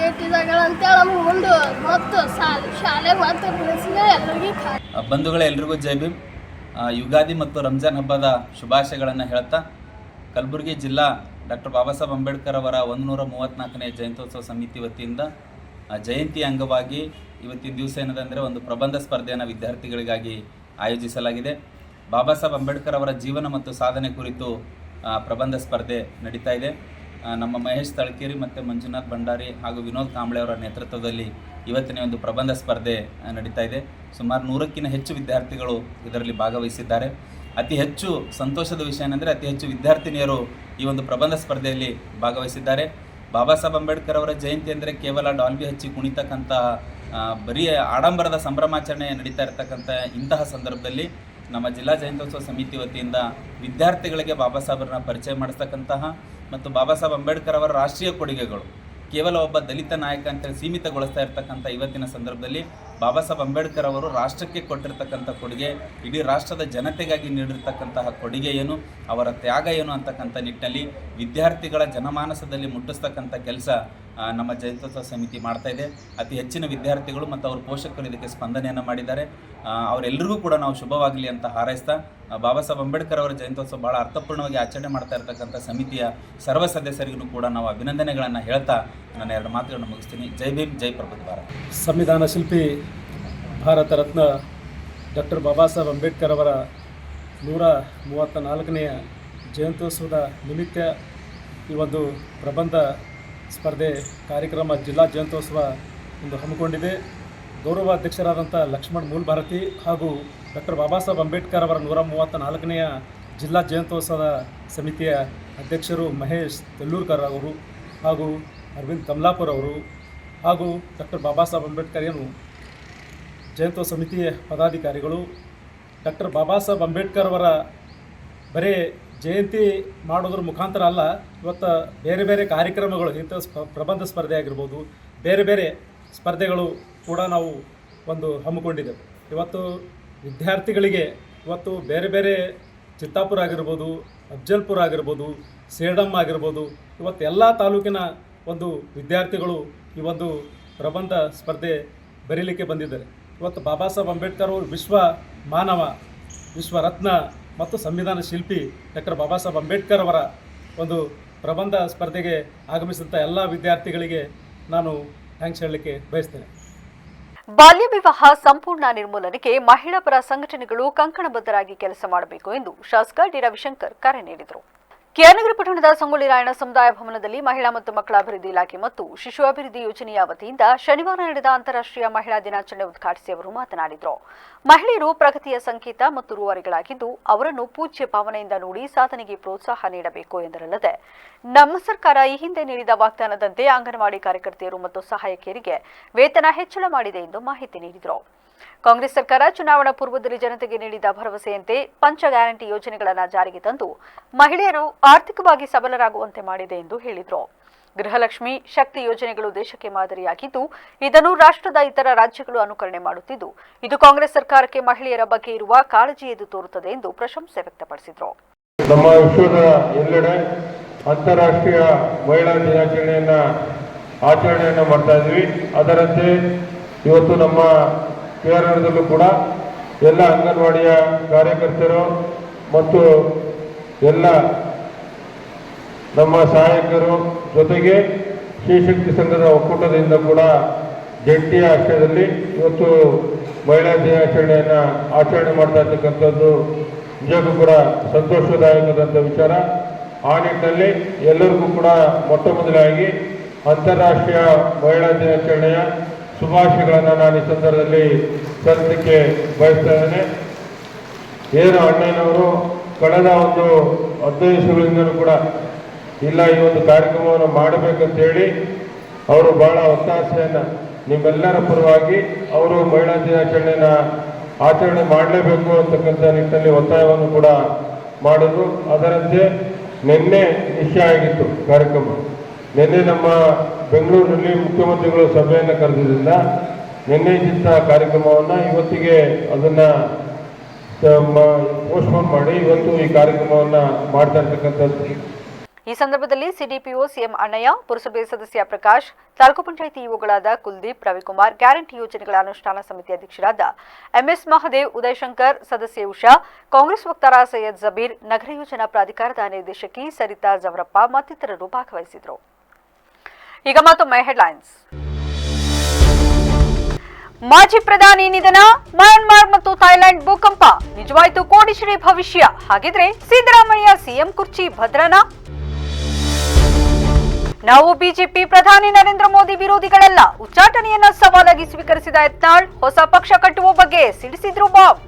ಏಟಿದಾಗಳ ಅಂತೇಳಿ ನಮ್ಗೆ ಮುಂದೆ ಮತ್ತು ಶಾಲೆಗೆ ಮತ್ತೆ ಬೆಳೆಸಿದ್ರೆ ಎಲ್ಲರಿಗೆ ಬಂಧುಗಳೇ, ಎಲ್ರಿಗೂ ಜೈ ಭೀಮ್. ಯುಗಾದಿ ಮತ್ತು ರಂಜಾನ್ ಹಬ್ಬದ ಶುಭಾಶಯಗಳನ್ನು ಹೇಳ್ತಾ ಕಲಬುರಗಿ ಜಿಲ್ಲಾ ಡಾಕ್ಟರ್ ಬಾಬಾ ಸಾಹೇಬ್ ಅಂಬೇಡ್ಕರ್ ಅವರ 134ನೇ ಜಯಂತ್ಯೋತ್ಸವ ಸಮಿತಿ ವತಿಯಿಂದ ಜಯಂತಿ ಅಂಗವಾಗಿ ಇವತ್ತಿನ ದಿವಸ ಏನದಂದರೆ ಒಂದು ಪ್ರಬಂಧ ಸ್ಪರ್ಧೆಯನ್ನು ವಿದ್ಯಾರ್ಥಿಗಳಿಗಾಗಿ ಆಯೋಜಿಸಲಾಗಿದೆ. ಬಾಬಾ ಸಾಹೇಬ್ ಅಂಬೇಡ್ಕರ್ ಅವರ ಜೀವನ ಮತ್ತು ಸಾಧನೆ ಕುರಿತು ಪ್ರಬಂಧ ಸ್ಪರ್ಧೆ ನಡೀತಾ ಇದೆ. ನಮ್ಮ ಮಹೇಶ್ ತಳಕೇರಿ ಮತ್ತು ಮಂಜುನಾಥ್ ಭಂಡಾರಿ ಹಾಗೂ ವಿನೋದ್ ಕಾಂಬ್ಳೆ ಅವರ ನೇತೃತ್ವದಲ್ಲಿ ಇವತ್ತಿನ ಒಂದು ಪ್ರಬಂಧ ಸ್ಪರ್ಧೆ ನಡೀತಾ ಇದೆ. ಸುಮಾರು 100ಕ್ಕಿಂತ ಹೆಚ್ಚು ವಿದ್ಯಾರ್ಥಿಗಳು ಇದರಲ್ಲಿ ಭಾಗವಹಿಸಿದ್ದಾರೆ. ಅತಿ ಹೆಚ್ಚು ಸಂತೋಷದ ವಿಷಯ ಏನಂದರೆ ಅತಿ ಹೆಚ್ಚು ವಿದ್ಯಾರ್ಥಿನಿಯರು ಈ ಒಂದು ಪ್ರಬಂಧ ಸ್ಪರ್ಧೆಯಲ್ಲಿ ಭಾಗವಹಿಸಿದ್ದಾರೆ. ಬಾಬಾ ಸಾಹೇಬ್ ಅಂಬೇಡ್ಕರ್ ಅವರ ಜಯಂತಿ ಅಂದರೆ ಕೇವಲ ಡಾಲ್ಬಿ ಹಚ್ಚಿ ಕುಣಿತಕ್ಕಂಥ ಬರೀ ಆಡಂಬರದ ಸಂಭ್ರಮಾಚರಣೆ ನಡೀತಾ ಇರತಕ್ಕಂಥ ಇಂತಹ ಸಂದರ್ಭದಲ್ಲಿ ನಮ್ಮ ಜಿಲ್ಲಾ ಜಯಂತ್ಯೋತ್ಸವ ಸಮಿತಿ ವತಿಯಿಂದ ವಿದ್ಯಾರ್ಥಿಗಳಿಗೆ ಬಾಬಾ ಸಾಹೇಬರನ್ನ ಪರಿಚಯ ಮಾಡಿಸ್ತಕ್ಕಂತಹ ಮತ್ತು ಬಾಬಾ ಸಾಹೇಬ್ ಅಂಬೇಡ್ಕರ್ ಅವರ ರಾಷ್ಟ್ರೀಯ ಕೊಡುಗೆಗಳು ಕೇವಲ ಒಬ್ಬ ದಲಿತ ನಾಯಕ ಅಂತೇಳಿ ಸೀಮಿತಗೊಳಿಸ್ತಾ ಇರ್ತಕ್ಕಂಥ ಇವತ್ತಿನ ಸಂದರ್ಭದಲ್ಲಿ ಬಾಬಾ ಸಾಹೇಬ್ ಅಂಬೇಡ್ಕರ್ ಅವರು ರಾಷ್ಟ್ರಕ್ಕೆ ಕೊಟ್ಟಿರ್ತಕ್ಕಂಥ ಕೊಡುಗೆ, ಇಡೀ ರಾಷ್ಟ್ರದ ಜನತೆಗಾಗಿ ನೀಡಿರ್ತಕ್ಕಂತಹ ಕೊಡುಗೆ ಏನು, ಅವರ ತ್ಯಾಗ ಏನು ಅಂತಕ್ಕಂಥ ನಿಟ್ಟಿನಲ್ಲಿ ವಿದ್ಯಾರ್ಥಿಗಳ ಜನಮಾನಸದಲ್ಲಿ ಮುಟ್ಟಿಸ್ತಕ್ಕಂಥ ಕೆಲಸ ನಮ್ಮ ಜಯಂತ್ಯೋತ್ಸವ ಸಮಿತಿ ಮಾಡ್ತಾ ಇದೆ. ಅತಿ ಹೆಚ್ಚಿನ ವಿದ್ಯಾರ್ಥಿಗಳು ಮತ್ತು ಅವ್ರ ಪೋಷಕರು ಇದಕ್ಕೆ ಸ್ಪಂದನೆಯನ್ನು ಮಾಡಿದ್ದಾರೆ. ಅವರೆಲ್ಲರಿಗೂ ಕೂಡ ನಾವು ಶುಭವಾಗಲಿ ಅಂತ ಹಾರೈಸ್ತಾ ಬಾಬಾ ಸಾಹೇಬ್ ಅಂಬೇಡ್ಕರ್ ಅವರ ಜಯಂತ್ಯೋತ್ಸವ ಭಾಳ ಅರ್ಥಪೂರ್ಣವಾಗಿ ಆಚರಣೆ ಮಾಡ್ತಾ ಇರ್ತಕ್ಕಂಥ ಸಮಿತಿಯ ಸರ್ವ ಸದಸ್ಯರಿಗೂ ಕೂಡ ನಾವು ಅಭಿನಂದನೆಗಳನ್ನು ಹೇಳ್ತಾ ನನ್ನ 2 ಮಾತುಗಳನ್ನು ಮುಗಿಸ್ತೀನಿ. ಜೈ ಭೀಮ್, ಜೈ ಪ್ರಬುದ್ಧ ಭಾರತ್. ಸಂವಿಧಾನ ಶಿಲ್ಪಿ ಭಾರತ ರತ್ನ ಡಾಕ್ಟರ್ ಬಾಬಾ ಸಾಹೇಬ್ ಅಂಬೇಡ್ಕರ್ ಅವರ 134ನೇ ಜಯಂತ್ಯೋತ್ಸವದ ನಿಮಿತ್ತ ಈ ಒಂದು ಪ್ರಬಂಧ ಸ್ಪರ್ಧೆ ಕಾರ್ಯಕ್ರಮ ಜಿಲ್ಲಾ ಜಯಂತ್ಯೋತ್ಸವ ಒಂದು ಹಮ್ಮಿಕೊಂಡಿದೆ. ಗೌರವ ಅಧ್ಯಕ್ಷರಾದಂಥ ಲಕ್ಷ್ಮಣ್ ಮೂಲ್ ಭಾರತಿ ಹಾಗೂ ಡಾಕ್ಟರ್ ಬಾಬಾ ಸಾಹೇಬ್ ಅಂಬೇಡ್ಕರ್ ಅವರ 134ನೇ ಜಿಲ್ಲಾ ಜಯಂತ್ಯೋತ್ಸವದ ಸಮಿತಿಯ ಅಧ್ಯಕ್ಷರು ಮಹೇಶ್ ತೆಲ್ಲೂರ್ಕರ್ ಅವರು ಹಾಗೂ ಅರವಿಂದ್ ಕಮಲಾಪುರ್ ಅವರು ಹಾಗೂ ಡಾಕ್ಟರ್ ಬಾಬಾ ಸಾಹೇಬ್ ಅಂಬೇಡ್ಕರ್ ಜಯಂತ್ಯೋತ್ಸವ ಸಮಿತಿಯ ಪದಾಧಿಕಾರಿಗಳು. ಡಾಕ್ಟರ್ ಬಾಬಾ ಸಾಹೇಬ್ ಅಂಬೇಡ್ಕರ್ ಅವರ ಬರೀ ಜಯಂತಿ ಮಾಡೋದ್ರ ಮುಖಾಂತರ ಅಲ್ಲ, ಇವತ್ತು ಬೇರೆ ಬೇರೆ ಕಾರ್ಯಕ್ರಮಗಳು ಇಂಥ ಪ್ರಬಂಧ ಸ್ಪರ್ಧೆ ಆಗಿರ್ಬೋದು, ಬೇರೆ ಬೇರೆ ಸ್ಪರ್ಧೆಗಳು ಕೂಡ ನಾವು ಒಂದು ಹಮ್ಮಿಕೊಂಡಿದ್ದೆವು. ಇವತ್ತು ವಿದ್ಯಾರ್ಥಿಗಳಿಗೆ ಇವತ್ತು ಬೇರೆ ಬೇರೆ ಚಿತ್ತಾಪುರ ಆಗಿರ್ಬೋದು, ಅಫ್ಜಲ್ಪುರ ಆಗಿರ್ಬೋದು, ಸೇಡಮ್ ಆಗಿರ್ಬೋದು, ಇವತ್ತು ಎಲ್ಲ ತಾಲೂಕಿನ ಒಂದು ವಿದ್ಯಾರ್ಥಿಗಳು ಈ ಒಂದು ಪ್ರಬಂಧ ಸ್ಪರ್ಧೆ ಬರೀಲಿಕ್ಕೆ ಬಂದಿದ್ದಾರೆ. ಇವತ್ತು ಬಾಬಾ ಸಾಹೇಬ್ ಅಂಬೇಡ್ಕರ್ ಅವರು ವಿಶ್ವ ಮಾನವ, ವಿಶ್ವ ರತ್ನ ಮತ್ತು ಸಂವಿಧಾನ ಶಿಲ್ಪಿ ಡಾಕ್ಟರ್ ಬಾಬಾ ಸಾಹೇಬ್ ಅಂಬೇಡ್ಕರ್ ಅವರ ಒಂದು ಪ್ರಬಂಧ ಸ್ಪರ್ಧೆಗೆ ಆಗಮಿಸಿದಂಥ ಎಲ್ಲ ವಿದ್ಯಾರ್ಥಿಗಳಿಗೆ ನಾನು ಥ್ಯಾಂಕ್ಸ್ ಹೇಳಲಿಕ್ಕೆ ಬಯಸ್ತೇನೆ. ಬಾಲ್ಯ ವಿವಾಹ ಸಂಪೂರ್ಣ ನಿರ್ಮೂಲನೆಗೆ ಮಹಿಳಾ ಪರ ಸಂಘಟನೆಗಳು ಕಂಕಣಬದ್ಧರಾಗಿ ಕೆಲಸ ಮಾಡಬೇಕು ಎಂದು ಶಾಸಕ ಡಿ ರವಿಶಂಕರ್ ಕರೆ ನೀಡಿದರು. ಕೆಆರ್ನಗರ ಪಟ್ಟಣದ ಸಂಗೊಳ್ಳಿ ರಾಯಣ್ಣ ಸಮುದಾಯ ಭವನದಲ್ಲಿ ಮಹಿಳಾ ಮತ್ತು ಮಕ್ಕಳ ಅಭಿವೃದ್ಧಿ ಇಲಾಖೆ ಮತ್ತು ಶಿಶು ಅಭಿವೃದ್ಧಿ ಯೋಜನೆಯ ವತಿಯಿಂದ ಶನಿವಾರ ನಡೆದ ಅಂತಾರಾಷ್ಟ್ರೀಯ ಮಹಿಳಾ ದಿನಾಚರಣೆ ಉದ್ಘಾಟಿಸಿ ಅವರು ಮಾತನಾಡಿದರು. ಮಹಿಳೆಯರು ಪ್ರಗತಿಯ ಸಂಕೇತ ಮತ್ತು ರೂವಾರಿಗಳಾಗಿದ್ದು ಅವರನ್ನು ಪೂಜ್ಯ ಭಾವನೆಯಿಂದ ನೋಡಿ ಸಾಧನೆಗೆ ಪ್ರೋತ್ಸಾಹ ನೀಡಬೇಕು ಎಂದರಲ್ಲದೆ ನಮ್ಮ ಸರ್ಕಾರ ಈ ಹಿಂದೆ ನೀಡಿದ ವಾಗ್ದಾನದಂತೆ ಅಂಗನವಾಡಿ ಕಾರ್ಯಕರ್ತೆಯರು ಮತ್ತು ಸಹಾಯಕಿಯರಿಗೆ ವೇತನ ಹೆಚ್ಚಳ ಮಾಡಿದೆ ಎಂದು ಮಾಹಿತಿ ನೀಡಿದರು. ಕಾಂಗ್ರೆಸ್ ಸರ್ಕಾರ ಚುನಾವಣಾ ಪೂರ್ವದಲ್ಲಿ ಜನತೆಗೆ ನೀಡಿದ ಭರವಸೆಯಂತೆ ಪಂಚ ಗ್ಯಾರಂಟಿ ಯೋಜನೆಗಳನ್ನು ಜಾರಿಗೆ ತಂದು ಮಹಿಳೆಯರು ಆರ್ಥಿಕವಾಗಿ ಸಬಲರಾಗುವಂತೆ ಮಾಡಿದೆ ಎಂದು ಹೇಳಿದರು. ಗೃಹಲಕ್ಷ್ಮಿ ಶಕ್ತಿ ಯೋಜನೆಗಳು ದೇಶಕ್ಕೆ ಮಾದರಿಯಾಗಿದ್ದು ಇದನ್ನು ರಾಷ್ಟ್ರದ ಇತರ ರಾಜ್ಯಗಳು ಅನುಕರಣೆ ಮಾಡುತ್ತಿದ್ದು ಇದು ಕಾಂಗ್ರೆಸ್ ಸರ್ಕಾರಕ್ಕೆ ಮಹಿಳೆಯರ ಬಗ್ಗೆ ಇರುವ ಕಾಳಜಿ ಎದ್ದು ತೋರುತ್ತದೆ ಎಂದು ಪ್ರಶಂಸೆ ವ್ಯಕ್ತಪಡಿಸಿದರು. ನಮ್ಮ ವಿಶ್ವದ ಎಲ್ಲೆಡೆ ಅಂತಾರಾಷ್ಟ್ರೀಯ ಮಹಿಳಾ ದಿನಾಚರಣೆಯನ್ನು ಆಚರಣೆಯನ್ನು ಮಾಡ್ತಾ ಇದ್ವಿ. ಅದರಂತೆ ಇವತ್ತು ನಮ್ಮ ಕೇರಳದಲ್ಲೂ ಕೂಡ ಎಲ್ಲ ಅಂಗನವಾಡಿಯ ಕಾರ್ಯಕರ್ತರು ಮತ್ತು ಎಲ್ಲ ನಮ್ಮ ಸಹಾಯಕರು ಜೊತೆಗೆ ಶ್ರೀಶಕ್ತಿ ಸಂಘದ ಒಕ್ಕೂಟದಿಂದ ಕೂಡ ಜಂಟಿ ಆಶ್ರಯದಲ್ಲಿ ಇವತ್ತು ಮಹಿಳಾ ದಿನಾಚರಣೆಯನ್ನು ಆಚರಣೆ ಮಾಡ್ತಾ ಇರ್ತಕ್ಕಂಥದ್ದು ನಿಜಕ್ಕೂ ಕೂಡ ಸಂತೋಷದಾಯಕವಾದಂಥ ವಿಚಾರ. ಆ ನಿಟ್ಟಿನಲ್ಲಿ ಎಲ್ಲರಿಗೂ ಕೂಡ ಮೊಟ್ಟ ಮೊದಲಾಗಿ ಅಂತಾರಾಷ್ಟ್ರೀಯ ಮಹಿಳಾ ದಿನಾಚರಣೆಯ ಶುಭಾಶಯಗಳನ್ನು ನಾನು ಈ ಸಂದರ್ಭದಲ್ಲಿ ಸಲ್ಲಿಸಲಿಕ್ಕೆ ಬಯಸ್ತಾ ಇದ್ದೇನೆ. ಏನು ಅಣ್ಣನವರು ಕಳೆದ ಒಂದು 15 ದಿವಸಗಳಿಂದಲೂ ಕೂಡ ಇಲ್ಲ ಈ ಒಂದು ಕಾರ್ಯಕ್ರಮವನ್ನು ಮಾಡಬೇಕಂತೇಳಿ ಅವರು ಬಹಳ ಒತ್ತಾಸೆಯನ್ನು ನಿಮ್ಮೆಲ್ಲರ ಪರವಾಗಿ ಅವರು ಮಹಿಳಾ ದಿನಾಚರಣೆನ ಆಚರಣೆ ಮಾಡಲೇಬೇಕು ಅಂತಕ್ಕಂಥ ನಿಟ್ಟಿನಲ್ಲಿ ಒತ್ತಾಯವನ್ನು ಕೂಡ ಮಾಡಿದ್ರು. ಅದರಂತೆ ನಿನ್ನೆ ನಿಶ್ಚಯ ಆಗಿತ್ತು ಕಾರ್ಯಕ್ರಮ. ನಿನ್ನೆ ನಮ್ಮ ಬೆಂಗಳೂರಿನಲ್ಲಿ ಮುಖ್ಯಮಂತ್ರಿಗಳು ಸಭೆಯನ್ನು ಕರೆದಿದ್ದರಿಂದ ನಿನ್ನೆ ಇದ್ದ ಕಾರ್ಯಕ್ರಮವನ್ನು ಇವತ್ತಿಗೆ ಅದನ್ನು ಪೋಸ್ಟ್ಪೋನ್ ಮಾಡಿ ಇವತ್ತು ಈ ಕಾರ್ಯಕ್ರಮವನ್ನು ಮಾಡ್ತಾ ಇರ್ತಕ್ಕಂಥದ್ದು. ಈ ಸಂದರ್ಭದಲ್ಲಿ ಸಿಡಿಪಿಒ ಸಿಎಂ ಅಣ್ಣಯ್ಯ, ಪುರಸಭೆ ಸದಸ್ಯ ಪ್ರಕಾಶ್, ತಾಲೂಕು ಪಂಚಾಯಿತಿ ಇಒಗಳಾದ ಕುಲ್ದೀಪ್, ರವಿಕುಮಾರ್, ಗ್ಯಾರಂಟಿ ಯೋಜನೆಗಳ ಅನುಷ್ಠಾನ ಸಮಿತಿ ಅಧ್ಯಕ್ಷರಾದ ಎಂಎಸ್ ಮಹದೇವ್, ಉದಯ್ ಶಂಕರ್, ಸದಸ್ಯೆ ಉಷಾ, ಕಾಂಗ್ರೆಸ್ ವಕ್ತಾರ ಸೈಯದ್ ಜಬೀರ್, ನಗರ ಯೋಜನಾ ಪ್ರಾಧಿಕಾರದ ನಿರ್ದೇಶಕಿ ಸರಿತಾ ಜವರಪ್ಪ ಮತ್ತಿತರರು ಭಾಗವಹಿಸಿದರು. ಈಗ ಮತ್ತೊಮ್ಮೆ ಹೆಡ್ಲೈನ್ಸ್. ಮಾಜಿ ಪ್ರಧಾನಿ ನಿಧನ, ಮಯನ್ಮಾರ್ ಮತ್ತು ಥೈಲ್ಯಾಂಡ್ ಭೂಕಂಪ, ನಿಜವಾಯ್ತು ಕೋಡಿಶ್ರೀ ಭವಿಷ್ಯ. ಹಾಗಿದ್ರೆ ಸಿದ್ದರಾಮಯ್ಯ ಸಿಎಂ ಕುರ್ಚಿ ಭದ್ರನಾ? ನಾವು ಬಿಜೆಪಿ ಪ್ರಧಾನಿ ನರೇಂದ್ರ ಮೋದಿ ವಿರೋಧಿಗಳಲ್ಲ, ಉಚ್ಚಾಟನೆಯನ್ನ ಸವಾಲಾಗಿ ಸ್ವೀಕರಿಸಿದ ಯತ್ನಾಳ್. ಹೊಸ ಪಕ್ಷ ಕಟ್ಟುವ ಬಗ್ಗೆ ಸಿಡಿಸಿದ್ರು ಬಾಂಬ್.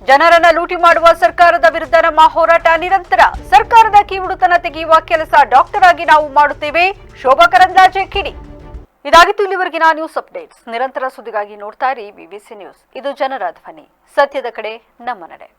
ಜನರನ್ನ ಲೂಟಿ ಮಾಡುವ ಸರ್ಕಾರದ ವಿರುದ್ಧ ನಮ್ಮ ಹೋರಾಟ ನಿರಂತರ, ಸರ್ಕಾರದ ಕಿವುಡುತನ ತೆಗೆಯುವ ಕೆಲಸ ಡಾಕ್ಟರ್ ಆಗಿ ನಾವು ಮಾಡುತ್ತೇವೆ. ಶೋಭಾ ಕರಂದ್ಲಾಜೆ ಕಿಡಿ. ಇದಾಗಿತ್ತು ಇಲ್ಲಿವರೆಗಿನ ನ್ಯೂಸ್ ಅಪ್ಡೇಟ್ಸ್. ನಿರಂತರ ಸುದ್ದಿಗಾಗಿ ನೋಡ್ತಾ ಇರಿ ಬಿಬಿಸಿ ನ್ಯೂಸ್. ಇದು ಜನರ ಧ್ವನಿ, ಸತ್ಯದ ಕಡೆ ನಮ್ಮ ನಡೆ.